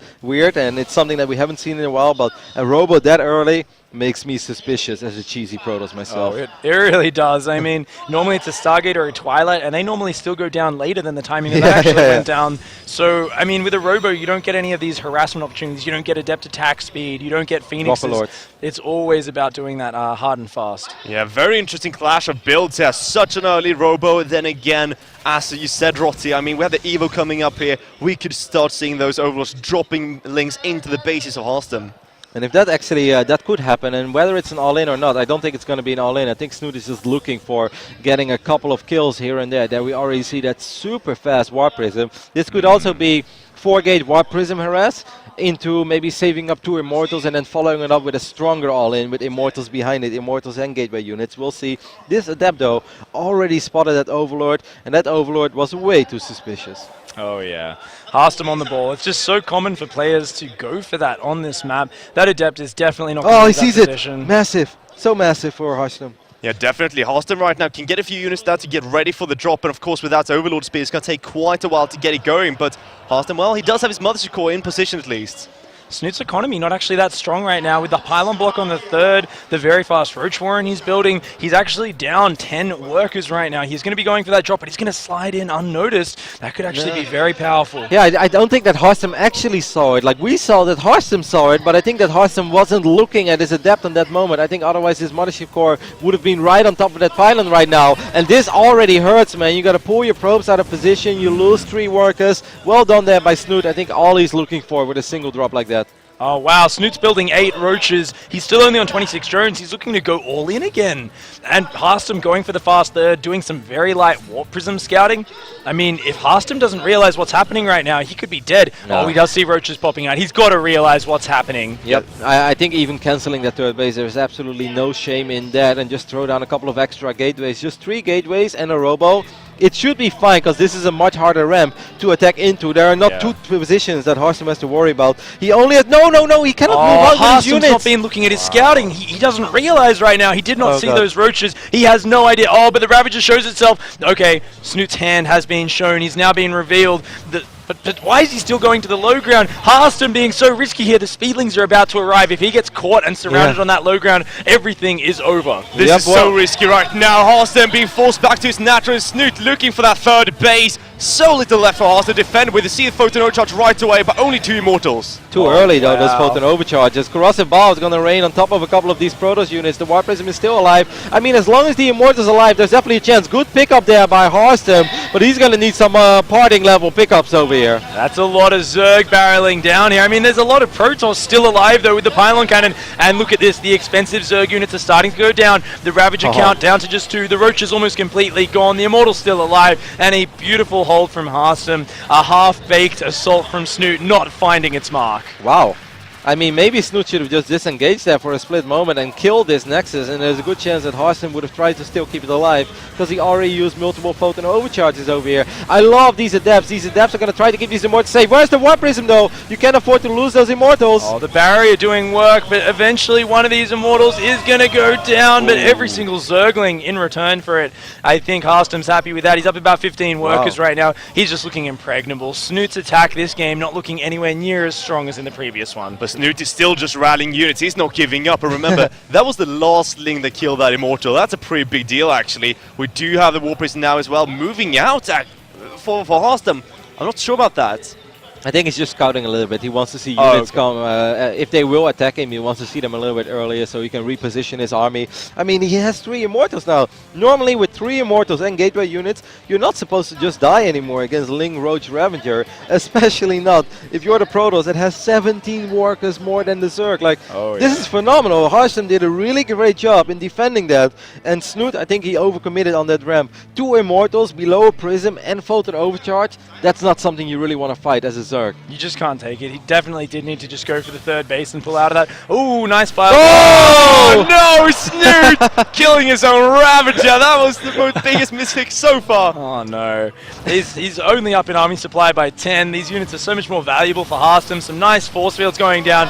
Speaker 2: and it's something that we haven't seen in a while, but a robo that early makes me suspicious as a cheesy Protoss myself.
Speaker 3: Oh, it really does. I mean, normally it's a Stargate or a Twilight, and they normally still go down later than the timing that actually went down. So, I mean, with a Robo, you don't get any of these harassment opportunities. You don't get Adept attack speed. You don't get Phoenixes. It's always about doing that hard and fast.
Speaker 1: Yeah, very interesting clash of builds here. Such an early Robo. Then again, as you said, Rotti, I mean, we have the Evo coming up here. We could start seeing those Overlords dropping links into the bases of Harstem.
Speaker 2: And if that actually, that could happen, and whether it's an all-in or not, I don't think it's going to be an all-in. I think Snute is just looking for getting a couple of kills here and there. There we already see that super fast Warp Prism. This could also be 4-gate Warp Prism harass into maybe saving up 2 Immortals and then following it up with a stronger all-in with Immortals behind it, Immortals and Gateway units. We'll see. This Adept, though, already spotted that Overlord, and that Overlord was way too suspicious.
Speaker 3: Oh yeah, Harstem on the ball. It's just so common for players to go for that on this map. That Adept is definitely not going to
Speaker 2: he sees it! Massive. So massive for Harstem.
Speaker 1: Yeah, definitely. Harstem right now can get a few units there to get ready for the drop, and of course with that Overlord speed, it's going to take quite a while to get it going, but Harstem, well, he does have his Mothership Core in position at least.
Speaker 3: Snoot's economy not actually that strong right now with the pylon block on the third, the very fast Roach Warren he's building. He's actually down 10 workers right now. He's going to be going for that drop, but he's going to slide in unnoticed. That could actually be very powerful.
Speaker 2: Yeah, I don't think that Harstem actually saw it. Like, we saw that Harstem saw it, but I think that Harstem wasn't looking at his adept on that moment. I think otherwise his Mothership Core would have been right on top of that pylon right now. And this already hurts, man. You got to pull your probes out of position. You lose 3 workers. Well done there by Snute. I think all he's looking for with a single drop like that.
Speaker 3: Oh, wow. Snoot's building 8 roaches. He's still only on 26 drones. He's looking to go all in again. And Harstem going for the fast third, doing some very light warp prism scouting. I mean, if Harstem doesn't realize what's happening right now, he could be dead.
Speaker 2: No.
Speaker 3: Oh, he does see roaches popping out. He's got to realize what's happening.
Speaker 2: Yep. I think even cancelling that third base, there's absolutely no shame in that. And just throw down a couple of extra gateways. Just 3 gateways and a robo. It should be fine, because this is a much harder ramp to attack into. There are not 2 positions that Harstem has to worry about. He only has... No, he cannot move out with his
Speaker 3: Harstem's
Speaker 2: units.
Speaker 3: not been looking at his scouting. He doesn't realize right now. He did not see those roaches. He has no idea. Oh, but the Ravager shows itself. Okay, Snoot's hand has been shown. He's now being revealed. But why is he still going to the low ground? Harstem being so risky here. The Speedlings are about to arrive. If he gets caught and surrounded on that low ground, everything is over.
Speaker 1: This is so risky right now. Harstem being forced back to his natural. Snute looking for that third base. So little left for Harstem to defend with. The Sea of Photon Overcharge right away, but only 2 Immortals.
Speaker 2: Too early though, those Photon Overcharges. Corrosive Ball is going to rain on top of a couple of these Protoss units. The Warp Prism is still alive. I mean, as long as the Immortals are alive, there's definitely a chance. Good pickup there by Harstem, but he's going to need some parting level pickups over here.
Speaker 3: That's a lot of Zerg barreling down here. I mean, there's a lot of Protoss still alive, though, with the Pylon Cannon. And look at this. The expensive Zerg units are starting to go down. The Ravager count down to just 2. The Roach is almost completely gone. The Immortal's still alive. And a beautiful hold from Harstem. A half-baked assault from Snute, not finding its mark.
Speaker 2: Wow. I mean, maybe Snute should have just disengaged there for a split moment and killed this Nexus, and there's a good chance that Harstem would have tried to still keep it alive, because he already used multiple Photon Overcharges over here. I love these Adepts. These Adepts are going to try to keep these Immortals safe. Where's the Warp Prism, though? You can't afford to lose those Immortals.
Speaker 3: Oh, the barrier doing work, but eventually one of these Immortals is going to go down, but every single Zergling in return for it. I think Harstem's happy with that. He's up about 15 workers right now. He's just looking impregnable. Snute's attack this game not looking anywhere near as strong as in the previous one.
Speaker 1: But Snute is still just rallying units. He's not giving up. And remember, that was the last link that killed that Immortal. That's a pretty big deal, actually. We do have the Warp Prism now as well, moving out for Harstem. I'm not sure about that.
Speaker 2: I think he's just scouting a little bit. He wants to see units come. If they will attack him, he wants to see them a little bit earlier so he can reposition his army. I mean, he has 3 Immortals now. Normally, with 3 Immortals and Gateway units, you're not supposed to just die anymore against Ling, Roach, Ravager. Especially not if you're the Protoss that has 17 workers more than the Zerg. Like, this is phenomenal. Harstem did a really great job in defending that. And Snute, I think he overcommitted on that ramp. 2 Immortals below a Prism and Photon Overcharge. That's not something you really want to fight as a Zerg.
Speaker 3: You just can't take it. He definitely did need to just go for the third base and pull out of that. Ooh, nice fire.
Speaker 1: Oh, no, Snute killing his own Ravager. That was the biggest mistake so far.
Speaker 3: Oh, no. He's only up in army supply by 10. These units are so much more valuable for Harstem. Some nice force fields going down.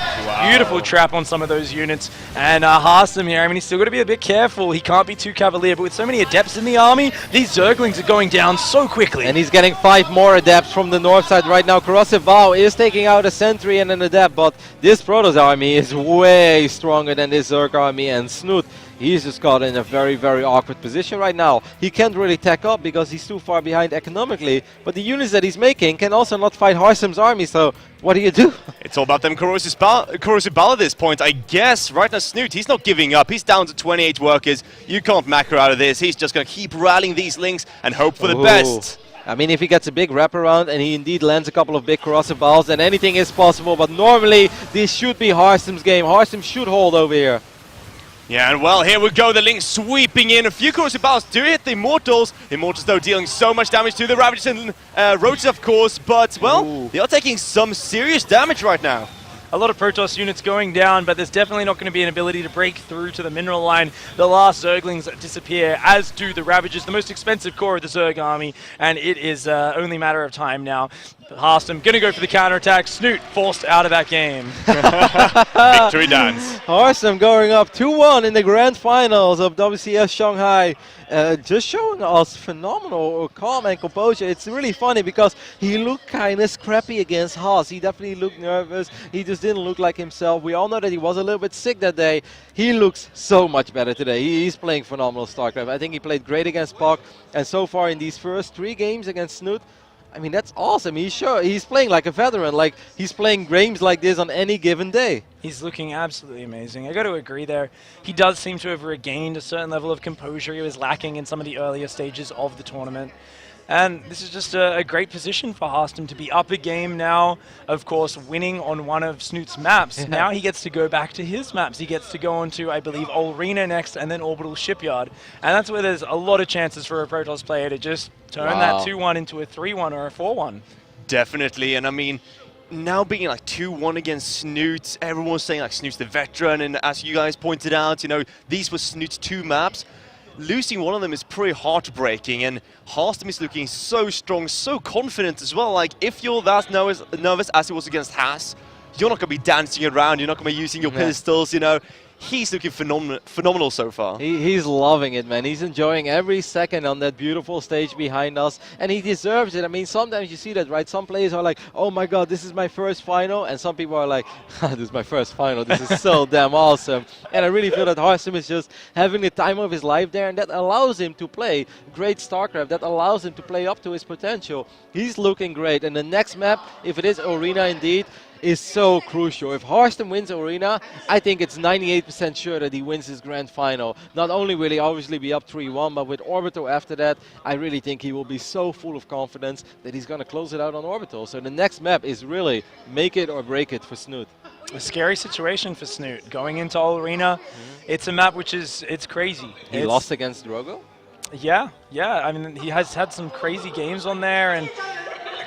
Speaker 3: Beautiful trap on some of those units. And Harstem here, I mean, he's still got to be a bit careful. He can't be too cavalier. But with so many Adepts in the army, these Zerglings are going down so quickly.
Speaker 2: And he's getting 5 more Adepts from the north side right now. Corrosive Vow is taking out a Sentry and an Adept, but this Protoss army is way stronger than this Zerg army, and Snute, he's just got in a very, very awkward position right now. He can't really tack up because he's too far behind economically, but the units that he's making can also not fight Harstem's army, so what do you do?
Speaker 1: It's all about them corrosive ball at this point, I guess. Right now, Snute, he's not giving up. He's down to 28 workers. You can't macro out of this. He's just going to keep rallying these links and hope for the best.
Speaker 2: I mean, if he gets a big wraparound and he indeed lands a couple of big corrosive balls, then anything is possible. But normally, this should be Harstem's game. Harstem should hold over here.
Speaker 1: Yeah, and well, here we go. The Link sweeping in. A few corrosive balls do hit the Immortals. Immortals, though, dealing so much damage to the Ravagers and Roaches, of course. But, well, they are taking some serious damage right now.
Speaker 3: A lot of Protoss units going down, but there's definitely not going to be an ability to break through to the mineral line. The last Zerglings disappear, as do the Ravagers, the most expensive core of the Zerg army, and it is only a matter of time now. Harstem going to go for the counterattack. Snute forced out of that game.
Speaker 1: Victory dance.
Speaker 2: Harstem going up 2-1 in the grand finals of WCS Shanghai. Just showing us phenomenal calm and composure. It's really funny because he looked kind of scrappy against Haas. He definitely looked nervous. He just just didn't look like himself. We all know that he was a little bit sick that day. He looks so much better today. He's playing phenomenal StarCraft. I think he played great against Puck, and so far in these first 3 games against Snute, I mean, that's awesome. He's playing like a veteran. Like, he's playing games like this on any given day.
Speaker 3: He's looking absolutely amazing. I got to agree there. He does seem to have regained a certain level of composure he was lacking in some of the earlier stages of the tournament. And this is just a great position for Harstem to be up a game now, of course, winning on one of Snute's maps. Yeah. Now he gets to go back to his maps. He gets to go on to, I believe, Arena next and then Orbital Shipyard. And that's where there's a lot of chances for a Protoss player to just turn that 2-1 into a 3-1 or a 4-1.
Speaker 1: Definitely, and I mean, now being like 2-1 against Snute, everyone's saying like Snute's the veteran, and as you guys pointed out, you know, these were Snute's 2 maps. Losing one of them is pretty heartbreaking, and Harstem is looking so strong, so confident as well. Like, if you're that nervous as he was against Haas, you're not going to be dancing around, you're not going to be using your pistols, you know. He's looking phenomenal so far.
Speaker 2: He's loving it, man. He's enjoying every second on that beautiful stage behind us, and he deserves it. I mean, sometimes you see that, right? Some players are like, oh my god, this is my first final, and some people are like, this is my first final, this is so damn awesome. And I really feel that Harstem is just having the time of his life there, and that allows him to play great StarCraft, that allows him to play up to his potential. He's looking great, and the next map, if it is Arena indeed, is so crucial. If Harstem wins Arena, I think it's 98% sure that he wins his grand final. Not only will he obviously be up 3-1, but with Orbital after that, I really think he will be so full of confidence that he's going to close it out on Orbital. So the next map is really make it or break it for Snute.
Speaker 3: A scary situation for Snute. Going into Arena, it's a map which is, it's crazy.
Speaker 2: He lost against Drogo?
Speaker 3: Yeah. I mean, he has had some crazy games on there, and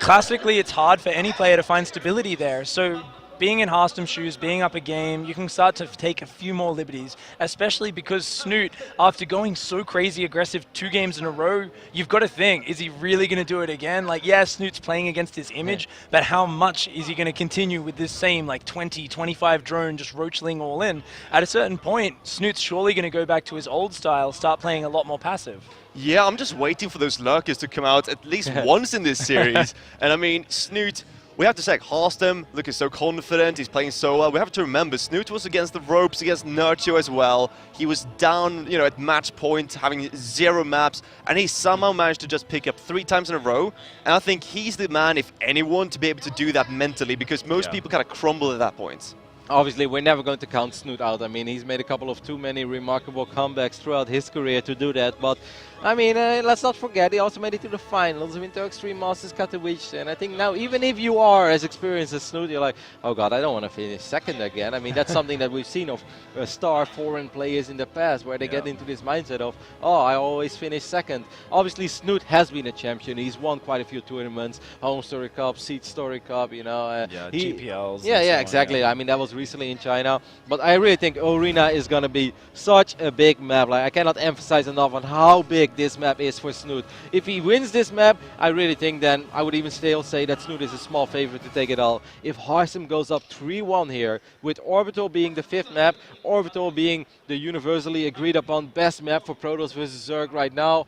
Speaker 3: classically, it's hard for any player to find stability there. So being in Harstem's shoes, being up a game, you can start to take a few more liberties, especially because Snute, after going so crazy aggressive 2 games in a row, you've got to think, is he really going to do it again? Like, yeah, Snute's playing against his image, but how much is he going to continue with this same, like, 20, 25 drone just roachling all in? At a certain point, Snute's surely going to go back to his old style, start playing a lot more passive.
Speaker 1: Yeah, I'm just waiting for those lurkers to come out at least once in this series. And I mean, Snute, we have to say, Harstem looking so confident, he's playing so well. We have to remember, Snute was against the ropes, against Nurture as well. He was down, you know, at match point, having 0 maps, and he somehow managed to just pick up 3 times in a row. And I think he's the man, if anyone, to be able to do that mentally, because most people kind of crumble at that point.
Speaker 2: Obviously, we're never going to count Snute out. I mean, he's made a couple of too many remarkable comebacks throughout his career to do that. But, I mean, let's not forget, he also made it to the finals of Winter Extreme Masters Katowice. And I think now, even if you are as experienced as Snute, you're like, oh god, I don't want to finish second again. I mean, that's something that we've seen of star foreign players in the past, where they get into this mindset of, oh, I always finish second. Obviously, Snute has been a champion. He's won quite a few tournaments, Home Story Cup, Seed Story Cup, you know.
Speaker 3: GPLs.
Speaker 2: Yeah, exactly. I mean, that was recently in China. But I really think Arena is going to be such a big map. Like, I cannot emphasize enough on how big this map is for Snute. If he wins this map, I really think then I would even still say that Snute is a small favorite to take it all. If Harstem goes up 3-1 here, with Orbital being the 5th map, Orbital being the universally agreed upon best map for Protoss versus Zerg right now,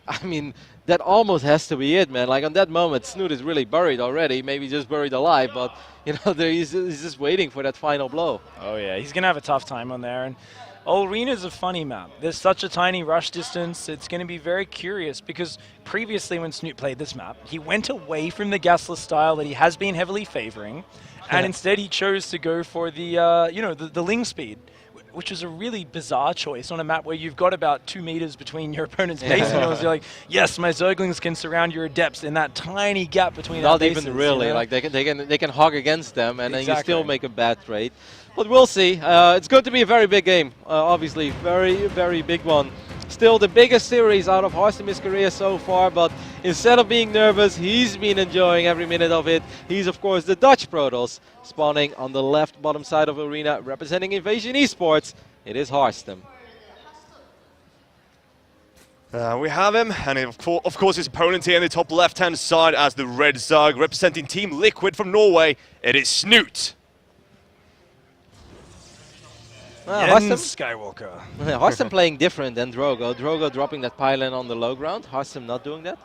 Speaker 2: I mean, that almost has to be it, man. Like, on that moment, Snute is really buried already, maybe just buried alive, but, you know, he's just waiting for that final blow.
Speaker 3: Oh, yeah, he's going to have a tough time on there. And Arena is a funny map. There's such a tiny rush distance. It's going to be very curious because previously when Snute played this map, he went away from the gasless style that he has been heavily favoring, and instead he chose to go for the, you know, the Ling speed, which is a really bizarre choice on a map where you've got about 2 meters between your opponent's base and you're like, yes, my Zerglings can surround your Adepts in that tiny gap between our bases.
Speaker 2: Not even really. You know? Like, they can hog against them, and then you still make a bad trade. But we'll see. It's going to be a very big game, obviously. Very, very big one. Still the biggest series out of Harstem's career so far, but instead of being nervous, he's been enjoying every minute of it. He's, of course, the Dutch Protoss, spawning on the left bottom side of Arena, representing Invasion Esports. It is Harstem.
Speaker 1: We have him, and of course his opponent here in the top left-hand side as the Red Zerg, representing Team Liquid from Norway. It is Snute.
Speaker 3: Harstem Skywalker.
Speaker 2: Harstem playing different than Drogo. Drogo dropping that pylon on the low ground. Harstem not doing that.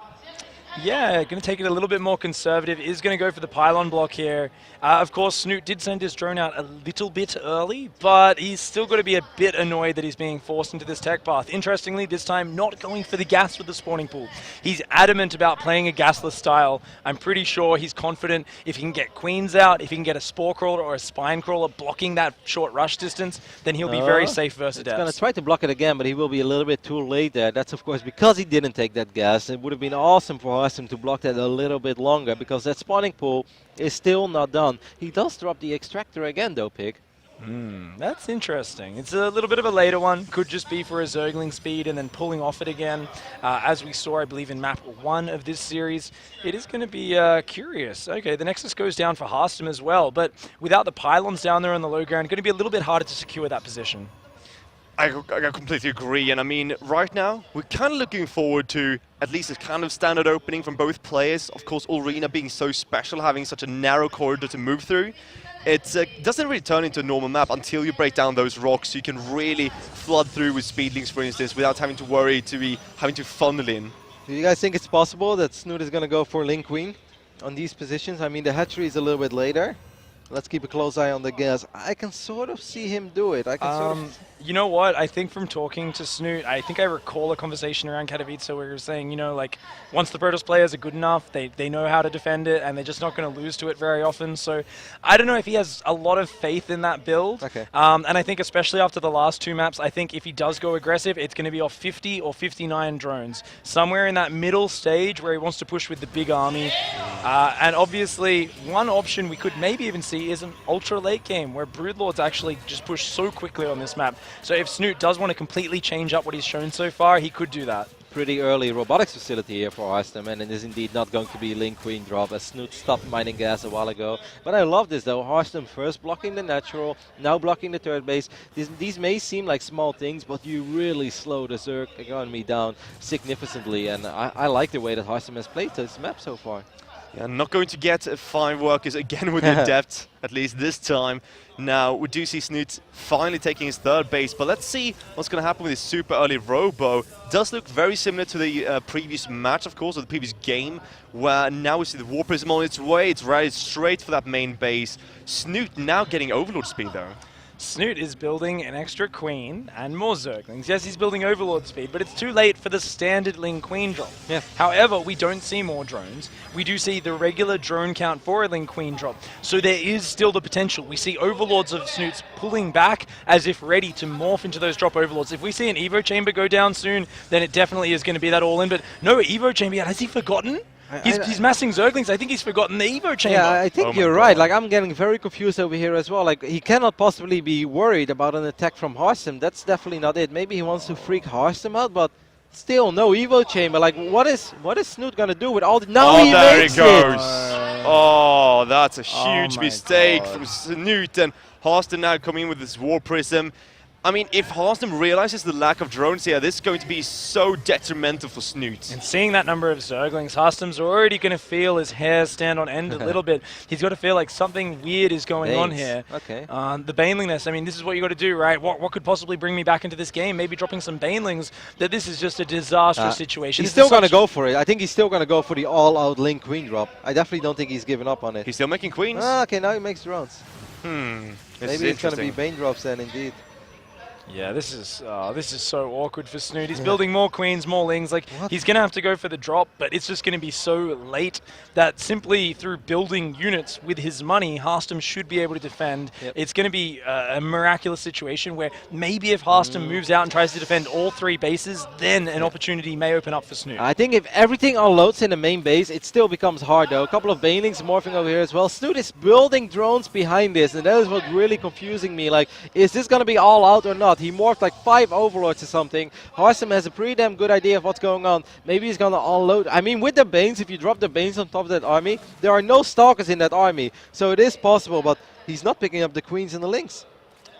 Speaker 3: Yeah, going to take it a little bit more conservative. Is going to go for the pylon block here. Of course, Snute did send his drone out a little bit early, but he's still got to be a bit annoyed that he's being forced into this tech path. Interestingly, this time not going for the gas with the spawning pool. He's adamant about playing a gasless style. I'm pretty sure he's confident if he can get queens out, if he can get a spore crawler or a spine crawler blocking that short rush distance, then he'll be very safe versus
Speaker 2: He's going to
Speaker 3: depths.
Speaker 2: try to block it again, but he will be a little bit too late there. That's, of course, because he didn't take that gas. It would have been awesome for Harstem to block that a little bit longer, because that spawning pool is still not done. He does drop the extractor again, though, Pig.
Speaker 3: That's interesting. It's a little bit of a later one. Could just be for a Zergling speed and then pulling off it again. As we saw, I believe, in map 1 of this series. It is going to be curious. Okay, the Nexus goes down for Harstem as well, but without the pylons down there on the low ground, going to be a little bit harder to secure that position.
Speaker 1: I completely agree, and I mean, right now, we're kind of looking forward to at least a kind of standard opening from both players. Of course, Arena being so special, having such a narrow corridor to move through. It doesn't really turn into a normal map until you break down those rocks, so you can really flood through with speedlings, for instance, without having to worry to be having to funnel in.
Speaker 2: Do you guys think it's possible that Snute is going to go for Link Queen on these positions? I mean, the hatchery is a little bit later. Let's keep a close eye on the gas. I can sort of see him do it. I can sort of...
Speaker 3: You know what? I think from talking to Snute, I think I recall a conversation around Katowice where he was saying, you know, like, once the Protoss players are good enough, they know how to defend it, and they're just not going to lose to it very often. So I don't know if he has a lot of faith in that build.
Speaker 2: Okay.
Speaker 3: And I think especially after the last 2 maps, I think if he does go aggressive, it's going to be off 50 or 59 drones. Somewhere in that middle stage where he wants to push with the big army. And obviously, one option we could maybe even see is an ultra late game where Broodlords actually just push so quickly on this map. So if Snute does want to completely change up what he's shown so far, he could do that.
Speaker 2: Pretty early robotics facility here for Harstem, and it is indeed not going to be Link Queen drop, as Snute stopped mining gas a while ago. But I love this though, Harstem first blocking the natural, now blocking the third base. These may seem like small things, but you really slow the Zerg economy down significantly, and I like the way that Harstem has played this map so far.
Speaker 1: Yeah, not going to get 5 workers again within depth, at least this time. Now, we do see Snute finally taking his third base, but let's see what's going to happen with his super early robo. Does look very similar to the previous match, of course, or the previous game, where now we see the War Prism on its way. It's right straight for that main base. Snute now getting Overlord speed, though.
Speaker 3: Snute is building an extra queen and more Zerglings. Yes, he's building Overlord speed, but it's too late for the standard Ling Queen drop.
Speaker 2: Yeah.
Speaker 3: However, we don't see more drones. We do see the regular drone count for a Ling Queen drop. So there is still the potential. We see Overlords of Snutes pulling back as if ready to morph into those drop Overlords. If we see an Evo Chamber go down soon, then it definitely is going to be that all-in. But no Evo Chamber yet. Has he forgotten? He's massing Zerglings. I think he's forgotten the Evo Chamber.
Speaker 2: Yeah, I think you're right. Like, I'm getting very confused over here as well. Like, he cannot possibly be worried about an attack from Harstem. That's definitely not it. Maybe he wants to freak Harstem out, but still, no Evo Chamber. Like, what is Snute gonna do with all the... No, he
Speaker 1: there
Speaker 2: makes
Speaker 1: it goes.
Speaker 2: it!
Speaker 1: Oh, that's a huge
Speaker 3: my
Speaker 1: mistake
Speaker 3: God.
Speaker 1: from Snute, and Harstem now coming in with this War Prism. I mean, if Harstem realizes the lack of drones here, this is going to be so detrimental for Snute.
Speaker 3: And seeing that number of Zerglings, Harstem's already going to feel his hair stand on end a little bit. He's got to feel like something weird is going on here.
Speaker 2: Okay.
Speaker 3: The Banelingness, I mean, this is what you got to do, right? What could possibly bring me back into this game? Maybe dropping some Banelings. That this is just a disastrous situation.
Speaker 2: He's still going to go for it. I think he's still going to go for the all-out Link Queen drop. I definitely don't think he's given up on it.
Speaker 1: He's still making queens.
Speaker 2: Okay, now he makes drones. Maybe it's going to be Bane drops then, indeed.
Speaker 3: Yeah, this is so awkward for Snute. He's building more queens, more lings. Like, he's going to have to go for the drop, but it's just going to be so late that simply through building units with his money, Harstem should be able to defend.
Speaker 2: Yep.
Speaker 3: It's going to be a miraculous situation where maybe if Harstem moves out and tries to defend all 3 bases, then an opportunity may open up for Snute.
Speaker 2: I think if everything unloads in the main base, it still becomes hard though. A couple of Banelings morphing over here as well. Snute is building drones behind this, and that is what's really confusing me. Like, is this going to be all out or not? He morphed like 5 Overlords or something. Harstem has a pretty damn good idea of what's going on. Maybe he's going to unload. I mean, with the Banes, if you drop the Banes on top of that army, there are no Stalkers in that army. So it is possible, but he's not picking up the Queens and the Lynx.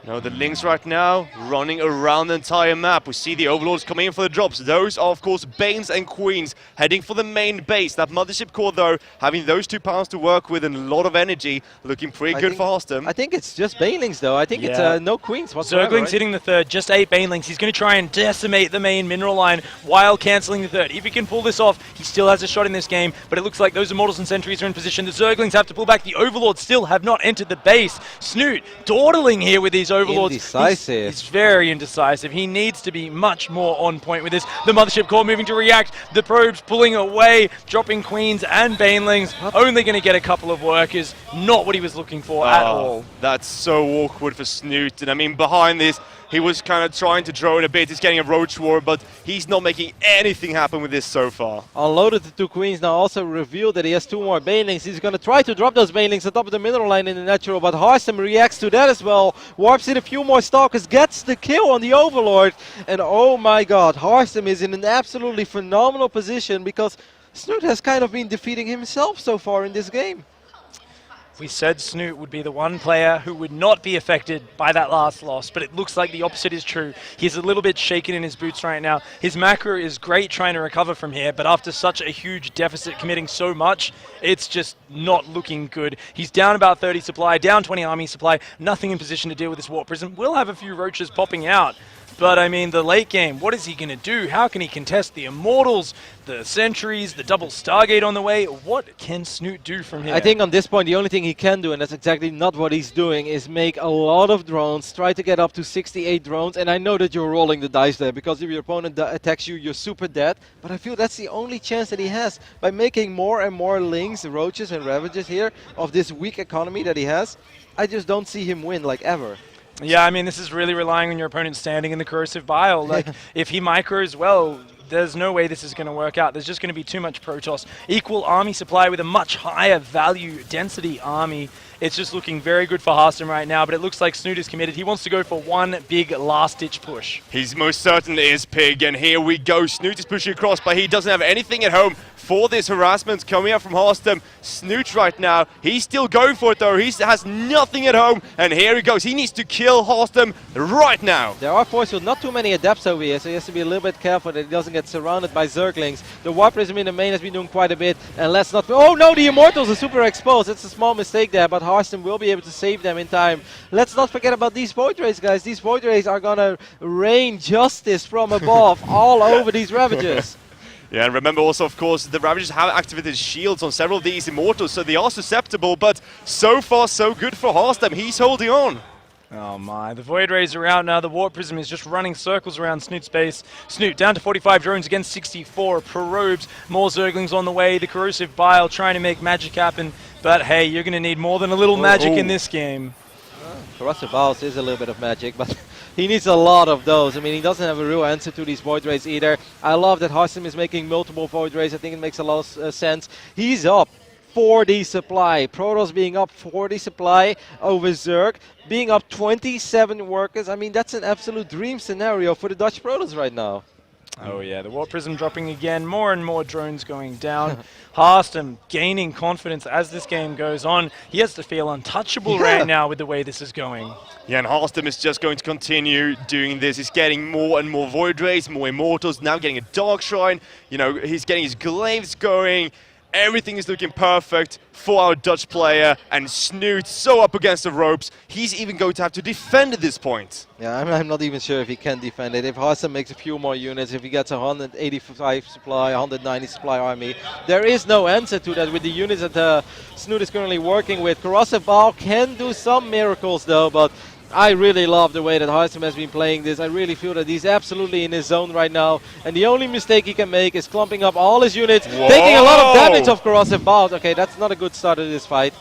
Speaker 1: No, the Lynx right now running around the entire map. We see the Overlords coming in for the drops. Those are, of course, Banes and Queens heading for the main base. That Mothership core, though, having those 2 pounds to work with and a lot of energy, looking pretty good for Harstem.
Speaker 2: I think it's just Banelings, though. I think it's no Queens whatsoever.
Speaker 3: Zerglings
Speaker 2: right?
Speaker 3: hitting the third, just 8 Banelings. He's going to try and decimate the main mineral line while cancelling the third. If he can pull this off, he still has a shot in this game, but it looks like those Immortals and Sentries are in position. The Zerglings have to pull back. The Overlords still have not entered the base. Snute dawdling here with these Overlords. He's very indecisive. He needs to be much more on point with this. The Mothership core moving to react. The probes pulling away, dropping Queens and Banelings. Only going to get a couple of workers. Not what he was looking for at all.
Speaker 1: That's so awkward for Snute. And I mean, behind this, he was kind of trying to drone a bit. He's getting a Roach War, but he's not making anything happen with this so far.
Speaker 2: Unloaded the 2 Queens, now also revealed that he has 2 more Banelings. He's going to try to drop those Banelings on top of the mineral line in the natural, but Harstem reacts to that as well. Warps in a few more Stalkers, gets the kill on the Overlord. And oh my god, Harstem is in an absolutely phenomenal position because Snute has kind of been defeating himself so far in this game.
Speaker 3: We said Snute would be the one player who would not be affected by that last loss, but it looks like the opposite is true. He's a little bit shaken in his boots right now. His macro is great trying to recover from here, but after such a huge deficit, committing so much, it's just not looking good. He's down about 30 supply, down 20 army supply, nothing in position to deal with this Warp Prism. We'll have a few Roaches popping out. But, I mean, the late game, what is he going to do? How can he contest the Immortals, the Sentries, the double Stargate on the way? What can Snute do from here?
Speaker 2: I think on this point, the only thing he can do, and that's exactly not what he's doing, is make a lot of drones, try to get up to 68 drones. And I know that you're rolling the dice there, because if your opponent attacks you, you're super dead. But I feel that's the only chance that he has. By making more and more Lings, Roaches, and Ravages here of this weak economy that he has, I just don't see him win, like, ever.
Speaker 3: Yeah, I mean, this is really relying on your opponent standing in the corrosive bile. Like, if he micros well, there's no way this is going to work out. There's just going to be too much Protoss. Equal army supply with a much higher value density army. It's just looking very good for Harstem right now, but it looks like Snute is committed. He wants to go for one big last-ditch push.
Speaker 1: He's most certainly is, Pig, and here we go. Snute is pushing across, but he doesn't have anything at home for this harassment coming up from Harstem. Snute right now, he's still going for it though. He has nothing at home, and here he goes. He needs to kill Harstem right now.
Speaker 2: There are force field, not too many adepts over here, so he has to be a little bit careful that he doesn't get surrounded by Zerglings. The Warp Prism in the main has been doing quite a bit, and let's not... Oh no, the Immortals are super exposed. It's a small mistake there, but Harstem will be able to save them in time. Let's not forget about these Void Rays, guys. These Void Rays are gonna rain justice from above all over these Ravages.
Speaker 1: Yeah, and remember also, of course, the Ravagers have activated shields on several of these Immortals, so they are susceptible, but so far so good for Harstem. He's holding on.
Speaker 3: Oh my, the Void Rays are out now. The Warp Prism is just running circles around Snute's base. Snute down to 45 drones against 64. Probes, more Zerglings on the way. The Corrosive Bile trying to make magic happen. But hey, you're going to need more than a little magic in this game.
Speaker 2: Corrosive Biles is a little bit of magic, but he needs a lot of those. I mean, he doesn't have a real answer to these Void Rays either. I love that Harstem is making multiple Void Rays. I think it makes a lot of sense. He's up 40 supply. Protoss being up 40 supply over Zerg, being up 27 workers. I mean, that's an absolute dream scenario for the Dutch Protoss right now.
Speaker 3: Oh yeah, the Warp Prism dropping again, more and more drones going down. Harstem gaining confidence as this game goes on. He has to feel untouchable right now with the way this is going.
Speaker 1: Yeah, and Harstem is just going to continue doing this. He's getting more and more Void Rays, more Immortals, now getting a Dark Shrine. You know, he's getting his Glaives going. Everything is looking perfect for our Dutch player, and Snute so up against the ropes, he's even going to have to defend at this point.
Speaker 2: Yeah, I'm not even sure if he can defend it. If Harstem makes a few more units, if he gets 185 supply, 190 supply army, there is no answer to that with the units that Snute is currently working with. Corrosive Bile can do some miracles though, but I really love the way that Harstem has been playing this. I really feel that he's absolutely in his zone right now. And the only mistake he can make is clumping up all his units, taking a lot of damage off Corrosive Bile. Okay, that's not a good start to this fight.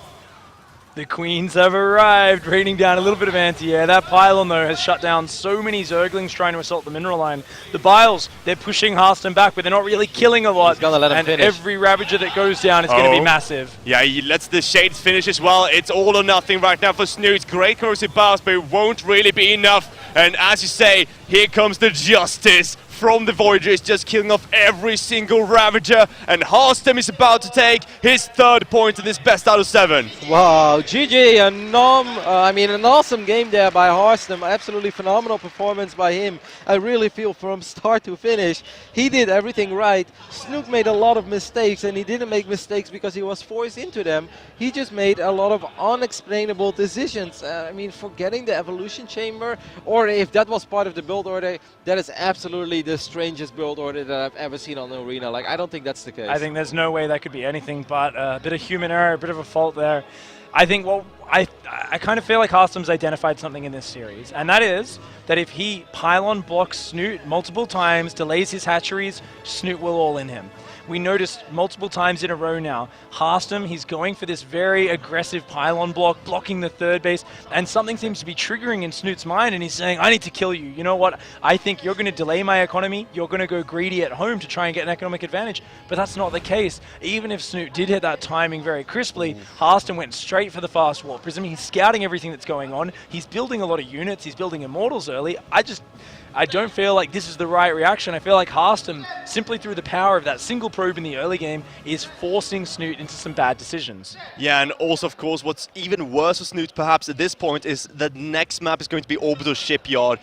Speaker 3: The Queens have arrived, raining down a little bit of anti-air. That pylon, though, has shut down so many Zerglings trying to assault the mineral line. The Biles, they're pushing Harstem back, but they're not really killing a lot.
Speaker 2: He's gonna let him finish.
Speaker 3: Every Ravager that goes down is going to be massive.
Speaker 1: Yeah, he lets the Shades finish as well. It's all or nothing right now for Snute. Great Corrosive Biles, but it won't really be enough. And as you say, here comes the justice from the Voyagers, just killing off every single Ravager, and Harstem is about to take his 3rd point in this best out of 7.
Speaker 2: Wow, GG, an awesome game there by Harstem. Absolutely phenomenal performance by him. I really feel from start to finish, he did everything right. Snute made a lot of mistakes, and he didn't make mistakes because he was forced into them. He just made a lot of unexplainable decisions. Forgetting the evolution chamber, or if that was part of the build order, that is absolutely the strangest build order that I've ever seen on the arena. Like, I don't think that's the case.
Speaker 3: I think there's no way that could be anything but a bit of human error, a bit of a fault there. I think, well, I kind of feel like Harstem's identified something in this series, and that is that if he pylon blocks Snute multiple times, delays his hatcheries, Snute will all in him. We noticed multiple times in a row now, Harstem, he's going for this very aggressive pylon block, blocking the 3rd base, and something seems to be triggering in Snute's mind, and he's saying, I need to kill you. You know what? I think you're going to delay my economy, you're going to go greedy at home to try and get an economic advantage, but that's not the case. Even if Snute did hit that timing very crisply, Harstem went straight for the fast warp prism. He's scouting everything that's going on, he's building a lot of units, he's building immortals early. I don't feel like this is the right reaction. I feel like Harstem, simply through the power of that single probe in the early game, is forcing Snute into some bad decisions.
Speaker 1: Yeah, and also, of course, what's even worse for Snute perhaps at this point is that next map is going to be Orbital Shipyard.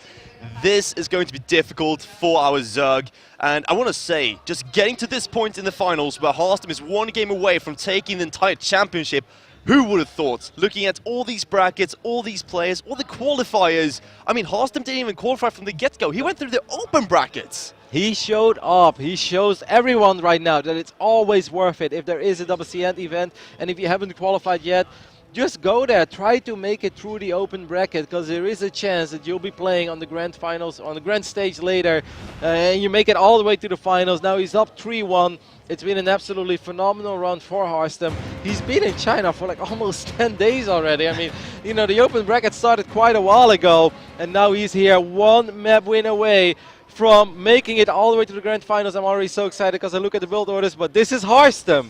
Speaker 1: This is going to be difficult for our Zerg. And I want to say, just getting to this point in the finals where Harstem is 1 game away from taking the entire championship, who would have thought? Looking at all these brackets, all these players, all the qualifiers. I mean, Harstem didn't even qualify from the get-go. He went through the open brackets.
Speaker 2: He showed up. He shows everyone right now that it's always worth it. If there is a WCS event, and if you haven't qualified yet, just go there. Try to make it through the open bracket, because there is a chance that you'll be playing on the grand finals, on the grand stage later, and you make it all the way to the finals. Now he's up 3-1. It's been an absolutely phenomenal run for Harstem. He's been in China for like almost 10 days already. I mean, the open bracket started quite a while ago, and now he's here 1 map win away from making it all the way to the grand finals. I'm already so excited because I look at the build orders, but this is Harstem.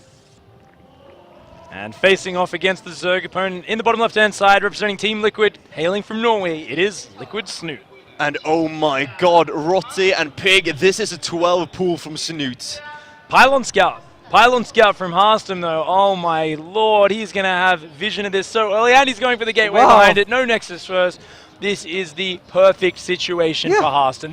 Speaker 3: And facing off against the Zerg opponent in the bottom left-hand side, representing Team Liquid, hailing from Norway, it is Liquid Snute.
Speaker 1: And oh my god, Rotti and Pig, this is a 12 pool from Snute.
Speaker 3: Pylon Scout. Pylon Scout from Harstem, though. Oh my lord, he's going to have vision of this so early, and he's going for the gateway behind it. No Nexus first. This is the perfect situation for Harstem.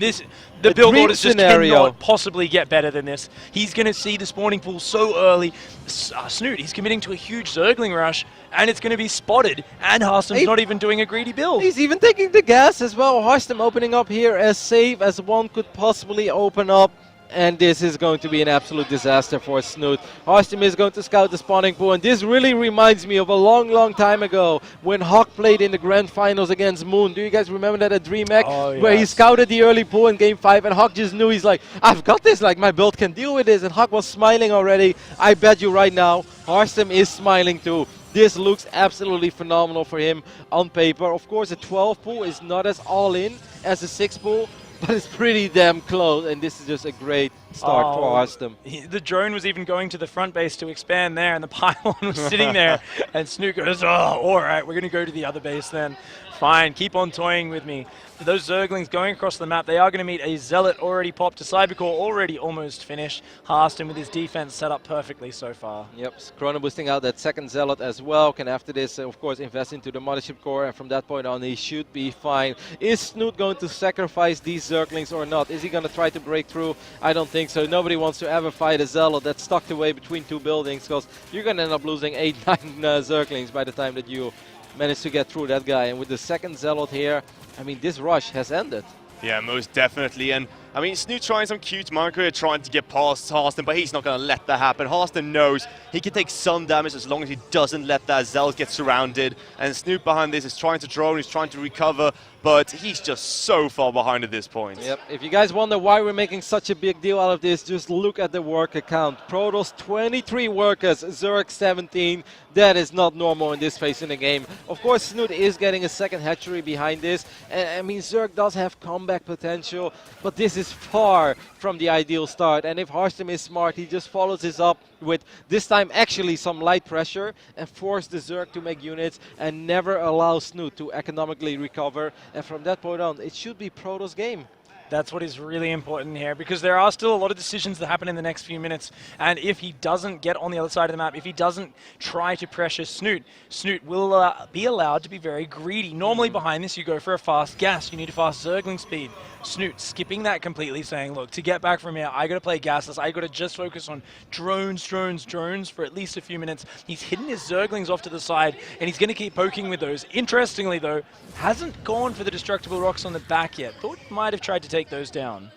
Speaker 3: The build orders just cannot possibly get better than this. He's going to see the spawning pool so early. Snute, he's committing to a huge Zergling rush, and it's going to be spotted, and Harstem's not even doing a greedy build.
Speaker 2: He's even taking the gas as well. Harstem opening up here as safe as one could possibly open up. And this is going to be an absolute disaster for Snute. Harstem is going to scout the spawning pool, and this really reminds me of a long time ago when Hawk played in the grand finals against Moon. Do you guys remember that at DreamHack? Where he scouted the early pool in game 5, and Hawk just knew, he's like, I've got this, like my build can deal with this, and Hawk was smiling already. I bet you right now, Harstem is smiling too. This looks absolutely phenomenal for him on paper. Of course, a 12 pool is not as all-in as a 6 pool, but it's pretty damn close, and this is just a great start for Harstem.
Speaker 3: The drone was even going to the front base to expand there, and the pylon was sitting there, and Snute goes, oh, all right, we're going to go to the other base then. Fine, keep on toying with me. For those Zerglings going across the map, they are going to meet a Zealot already popped, a Cybercore already almost finished. Harstem with his defense set up perfectly so far.
Speaker 2: Yep, Chrono boosting out that second Zealot as well. Can after this, of course, invest into the Mothership Core, and from that point on, he should be fine. Is Snute going to sacrifice these Zerglings or not? Is he going to try to break through? I don't think so. Nobody wants to ever fight a Zealot that's tucked away between 2 buildings, because you're going to end up losing 8-9 Zerglings by the time that you manage to get through that guy. And with the second Zealot here, I mean, this rush has ended.
Speaker 1: Yeah, most definitely. And I mean, Snute trying some cute micro, trying to get past Harstem, but he's not going to let that happen. Harstem knows he can take some damage as long as he doesn't let that Zealot get surrounded. And Snute behind this is trying to drone, he's trying to recover, but he's just so far behind at this point.
Speaker 2: Yep. If you guys wonder why we're making such a big deal out of this, just look at the worker count. Protoss 23 workers, Zerg 17. That is not normal in this phase in the game. Of course, Snute is getting a second hatchery behind this. And I mean, Zerg does have comeback potential, but this is far from the ideal start. And if Harstem is smart, he just follows this up with, this time actually some light pressure, and force the Zerg to make units and never allow Snute to economically recover. And from that point on, it should be Protoss' game.
Speaker 3: That's what is really important here, because there are still a lot of decisions that happen in the next few minutes, and if he doesn't get on the other side of the map, if he doesn't try to pressure Snute, Snute will be allowed to be very greedy. Normally behind this you go for a fast gas, you need a fast Zergling speed. Snute skipping that completely, saying, look, to get back from here, I got to play gasless, I got to just focus on drones for at least a few minutes. He's hidden his Zerglings off to the side, and he's going to keep poking with those. Interestingly though, hasn't gone for the destructible rocks on the back yet. Thought he might have tried to take those down.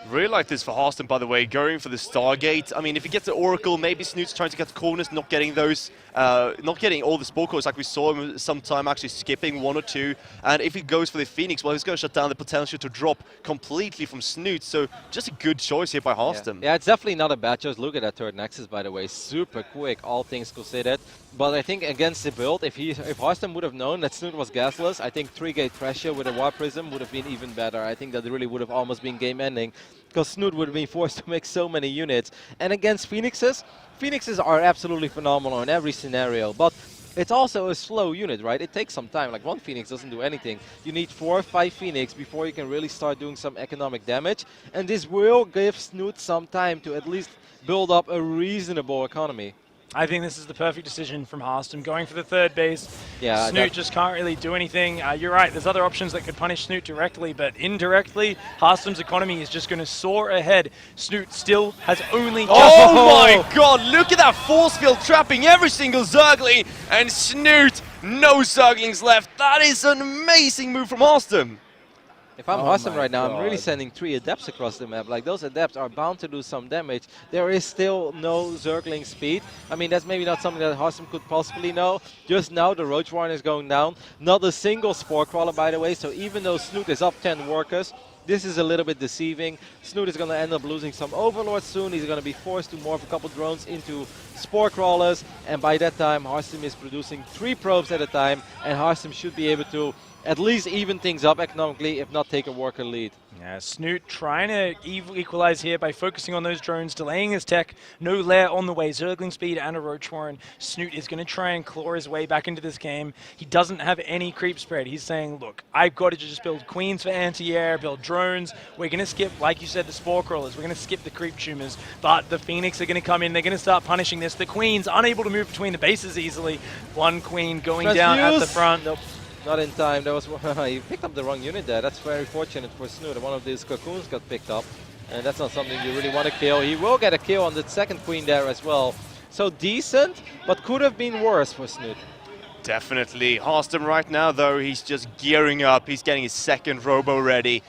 Speaker 1: Really like this for Harstem, by the way, going for the Stargate. I mean, if he gets the Oracle, maybe Snute's trying to get the corners, not getting those, not getting all the Spore Cores like we saw him sometime, actually skipping one or two. And if he goes for the Phoenix, well, he's going to shut down the potential to drop completely from Snute. So just a good choice here by Harstem.
Speaker 2: Yeah, it's definitely not a bad choice. Look at that third Nexus, by the way. Super quick, all things considered. But I think against the build, if Harstem would have known that Snute was gasless, I think 3-gate pressure with a War Prism would have been even better. I think that really would have almost been game-ending, because Snute would have been forced to make so many units. And against Phoenixes, Phoenixes are absolutely phenomenal in every scenario, but it's also a slow unit, right? It takes some time. Like, one Phoenix doesn't do anything. You need 4 or 5 Phoenix before you can really start doing some economic damage, and this will give Snute some time to at least build up a reasonable economy.
Speaker 3: I think this is the perfect decision from Harstem, going for the third base.
Speaker 2: Yeah,
Speaker 3: Snute just can't really do anything. You're right, there's other options that could punish Snute directly, but indirectly, Harstem's economy is just going to soar ahead. Snute still has only just...
Speaker 1: Oh my god, look at that force field trapping every single Zergling, and Snute, no Zerglings left. That is an amazing move from Harstem.
Speaker 2: If I'm Harstem right now, I'm really sending 3 Adepts across the map. Like, those Adepts are bound to do some damage. There is still no Zergling speed. I mean, that's maybe not something that Harstem could possibly know. Just now, the Roach Warren is going down. Not a single Spore Crawler, by the way. So even though Snute is up 10 workers, this is a little bit deceiving. Snute is going to end up losing some Overlords soon. He's going to be forced to morph a couple drones into Spore Crawlers. And by that time, Harstem is producing 3 probes at a time. And Harstem should be able to at least even things up economically, if not take a worker lead.
Speaker 3: Yeah, Snute trying to equalize here by focusing on those drones, delaying his tech, no lair on the way, Zergling speed and a Roach Warren. Snute is going to try and claw his way back into this game. He doesn't have any creep spread. He's saying, look, I've got to just build Queens for anti-air, build drones. We're going to skip, like you said, the Spore Crawlers. We're going to skip the creep tumors. But the Phoenix are going to come in. They're going to start punishing this. The Queens unable to move between the bases easily. One Queen going down at the front. Nope.
Speaker 2: Not in time. That was he picked up the wrong unit there. That's very fortunate for Snute. One of these cocoons got picked up, and that's not something you really want to kill. He will get a kill on the second Queen there as well. So decent, but could have been worse for Snute.
Speaker 1: Definitely. Harstem right now, though, he's just gearing up. He's getting his second Robo ready.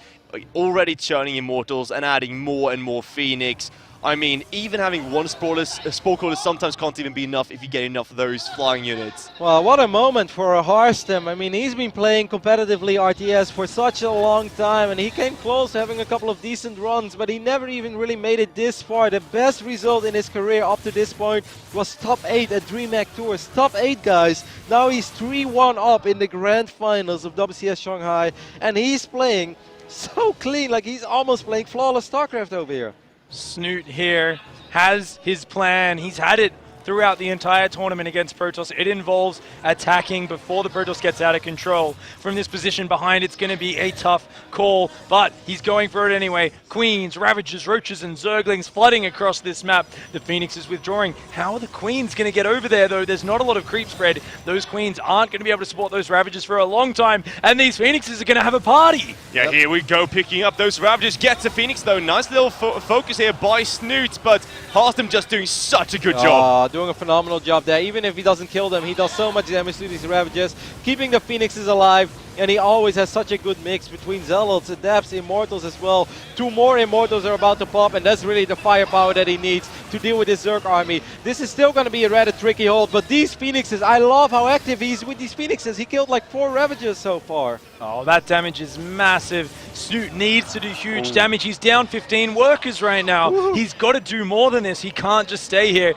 Speaker 1: Already churning Immortals and adding more and more Phoenix. I mean, even having one Spore Crawler sometimes can't even be enough if you get enough of those flying units.
Speaker 2: Well, what a moment for Harstem. I mean, he's been playing competitively RTS for such a long time, and he came close to having a couple of decent runs, but he never even really made it this far. The best result in his career up to this point was top 8 at DreamHack Tours. Top 8, guys. Now he's 3-1 up in the grand finals of WCS Shanghai, and he's playing so clean, like he's almost playing flawless StarCraft over here.
Speaker 3: Snute here has his plan. He's had it throughout the entire tournament against Protoss. It involves attacking before the Protoss gets out of control. From this position behind, it's going to be a tough call, but he's going for it anyway. Queens, Ravagers, Roaches, and Zerglings flooding across this map. The Phoenix is withdrawing. How are the Queens going to get over there, though? There's not a lot of creep spread. Those Queens aren't going to be able to support those Ravagers for a long time, and these Phoenixes are going to have a party.
Speaker 1: Yeah, here we go, picking up those Ravagers. Gets the Phoenix, though. Nice little focus here by Snute, but Harstem just doing such a good job.
Speaker 2: Doing a phenomenal job there. Even if he doesn't kill them, he does so much damage to these Ravagers, keeping the Phoenixes alive, and he always has such a good mix between Zealots, Adepts, Immortals as well. 2 more Immortals are about to pop, and that's really the firepower that he needs to deal with his Zerg army. This is still going to be a rather tricky hold, but these Phoenixes, I love how active he is with these Phoenixes. He killed like 4 Ravagers so far.
Speaker 3: Oh, that damage is massive. Snute needs to do huge damage. He's down 15 workers right now. Woo. He's got to do more than this. He can't just stay here.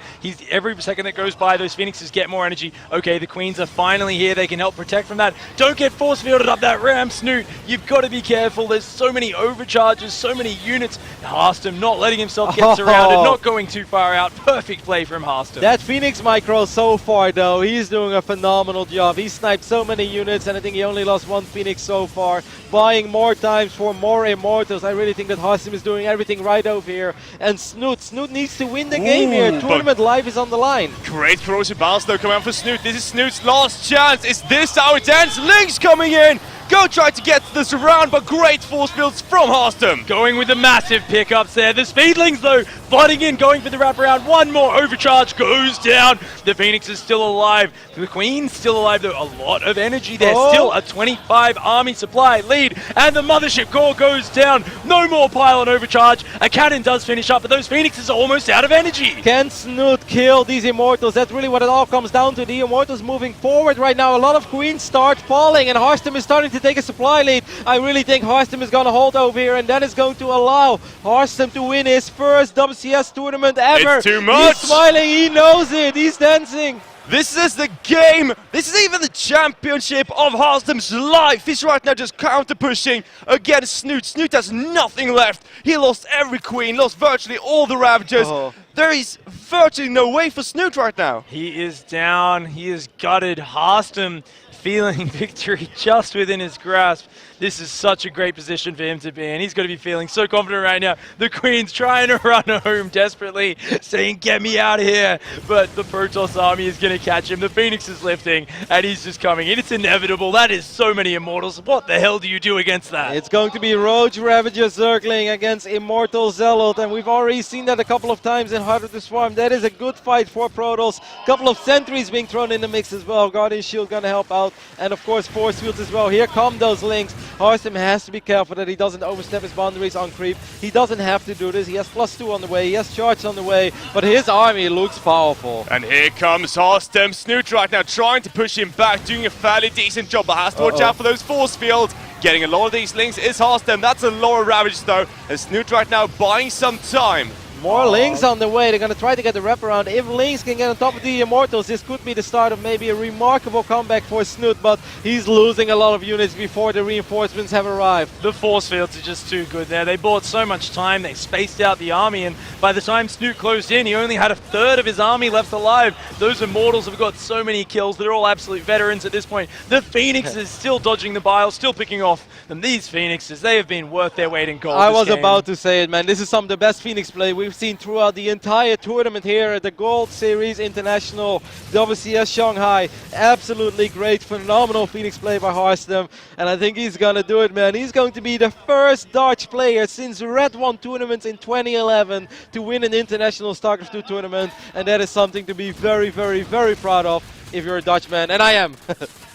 Speaker 3: Every second that goes by, those Phoenixes get more energy. Okay, the Queens are finally here. They can help protect from that. Don't get force fielded up that ramp, Snute. You've got to be careful. There's so many overcharges, so many units. Harstem not letting himself get surrounded, not going too far out. Perfect play from Harstem.
Speaker 2: That Phoenix micro so far, though, he's doing a phenomenal job. He sniped so many units, and I think he only lost one Phoenix so far. Buying more times for more Immortals. I really think that Harstem is doing everything right over here. And Snute needs to win the game here. Tournament life is on the line.
Speaker 1: Great corrosive bounce though coming out for Snute. This is Snute's last chance. Is this how it ends? Lynx coming in. Go try to get to the surround, but great force fields from Harstem.
Speaker 3: Going with the massive pickups there. The Speedlings, though, flooding in, going for the wraparound. One more overcharge goes down. The Phoenix is still alive. The Queen's still alive, though. A lot of energy there. Still a 25 army supply lead. And the Mothership core goes down. No more pylon overcharge. A cannon does finish up, but those Phoenixes are almost out of energy.
Speaker 2: Can Snute kill these Immortals? That's really what it all comes down to. The Immortals moving forward right now. A lot of Queens start falling, and Harstem is starting to take a supply lead. I really think Harstem is going to hold over here, and that is going to allow Harstem to win his first WCS tournament ever.
Speaker 1: It's too much.
Speaker 2: He's smiling, he knows it, he's dancing.
Speaker 1: This is the game. This is even the championship of Harstem's life. He's right now just counter pushing against Snute. Snute has nothing left. He lost every queen, lost virtually all the Ravagers. There is virtually no way for Snute right now.
Speaker 3: He is down. He is gutted. Harstem feeling victory just within his grasp. This is such a great position for him to be in. He's going to be feeling so confident right now. The Queen's trying to run home desperately, saying, get me out of here. But the Protoss army is going to catch him. The Phoenix is lifting, and he's just coming in. It's inevitable. That is so many Immortals. What the hell do you do against that?
Speaker 2: It's going to be Roach Ravager Zergling against Immortal Zealot, and we've already seen that a couple of times in Heart of the Swarm. That is a good fight for Protoss. A couple of sentries being thrown in the mix as well. Guardian Shield going to help out, and of course force fields as well. Here come those links. Harstem has to be careful that he doesn't overstep his boundaries on creep. He doesn't have to do this. He has +2 on the way. He has charge on the way. But his army looks powerful.
Speaker 1: And here comes Harstem. Snute right now trying to push him back, doing a fairly decent job, but has to watch out for those force fields. Getting a lot of these links is Harstem. That's a lot of Ravage though. And Snute right now buying some time.
Speaker 2: More Lings on the way. They're going to try to get the wraparound. If Lings can get on top of the Immortals, this could be the start of maybe a remarkable comeback for Snute, but he's losing a lot of units before the reinforcements have arrived.
Speaker 3: The force fields are just too good there. They bought so much time, they spaced out the army, and by the time Snute closed in, he only had a third of his army left alive. Those Immortals have got so many kills. They're all absolute veterans at this point. The Phoenix is still dodging the bile, still picking off. And these Phoenixes, they have been worth their weight in gold.
Speaker 2: I was about to say it, man. This is some of the best Phoenix play we've seen throughout the entire tournament here at the Gold Series International WCS Shanghai. Absolutely great, phenomenal Phoenix play by Harstem, and I think he's gonna do it, man. He's going to be the first Dutch player since Red won tournaments in 2011 to win an international StarCraft II tournament, and that is something to be very, very, very proud of if you're a Dutchman, and I am.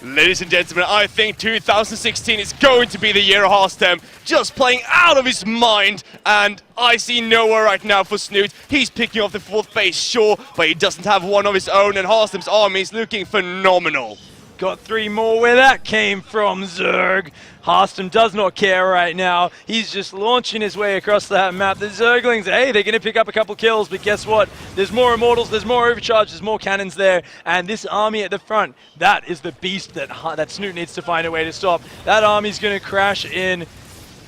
Speaker 1: Ladies and gentlemen, I think 2016 is going to be the year of Harstem, just playing out of his mind, and I see nowhere right now for Snute. He's picking off the 4th base, sure, but he doesn't have one of his own, and Harstem's army is looking phenomenal.
Speaker 3: Got 3 more where that came from, Zerg. Harstem does not care right now. He's just launching his way across that map. The Zerglings, hey, they're going to pick up a couple kills, but guess what? There's more Immortals, there's more Overcharge, there's more cannons there, and this army at the front, that is the beast that Snute needs to find a way to stop. That army's going to crash in.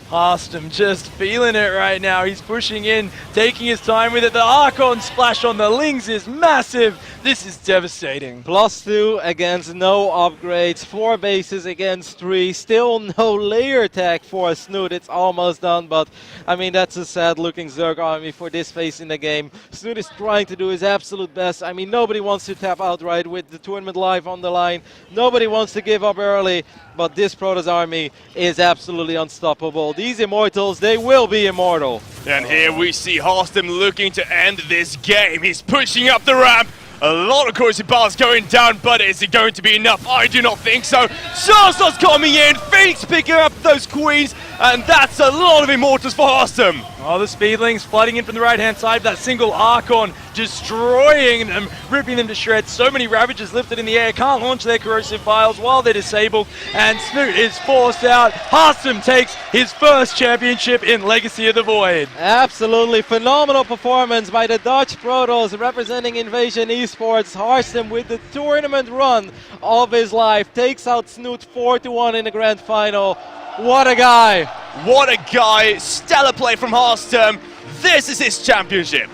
Speaker 3: Harstem just feeling it right now. He's pushing in, taking his time with it. The Archon splash on the Lings is massive. This is devastating.
Speaker 2: +2 against no upgrades, 4 bases against 3. Still no layer attack for Snute. It's almost done, but I mean, that's a sad looking Zerg army for this phase in the game. Snute is trying to do his absolute best. I mean, nobody wants to tap outright with the tournament live on the line. Nobody wants to give up early, but this Protoss army is absolutely unstoppable. These Immortals, they will be immortal.
Speaker 1: And here we see Harstem looking to end this game. He's pushing up the ramp. A lot of corrosive bars going down, but is it going to be enough? I do not think so. Sarstar's coming in. Phoenix picking up those queens, and that's a lot of immortals for Harstem.
Speaker 3: Oh, the Speedlings flooding in from the right-hand side. That single Archon destroying them, ripping them to shreds. So many Ravagers lifted in the air. Can't launch their corrosive files while they're disabled. And Snute is forced out. Harstem takes his first championship in Legacy of the Void.
Speaker 2: Absolutely phenomenal performance by the Dutch Protoss representing Invasion Esports. Harstem with the tournament run of his life takes out Snute 4-1 in the grand final. What a guy!
Speaker 1: What a guy! Stellar play from Harstem. This is his championship.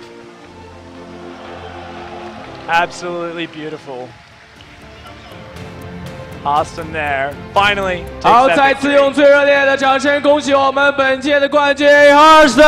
Speaker 3: Absolutely beautiful. Harstem there, finally.
Speaker 4: 好，再次用最热烈的掌声恭喜我们本届的冠军 Harstem！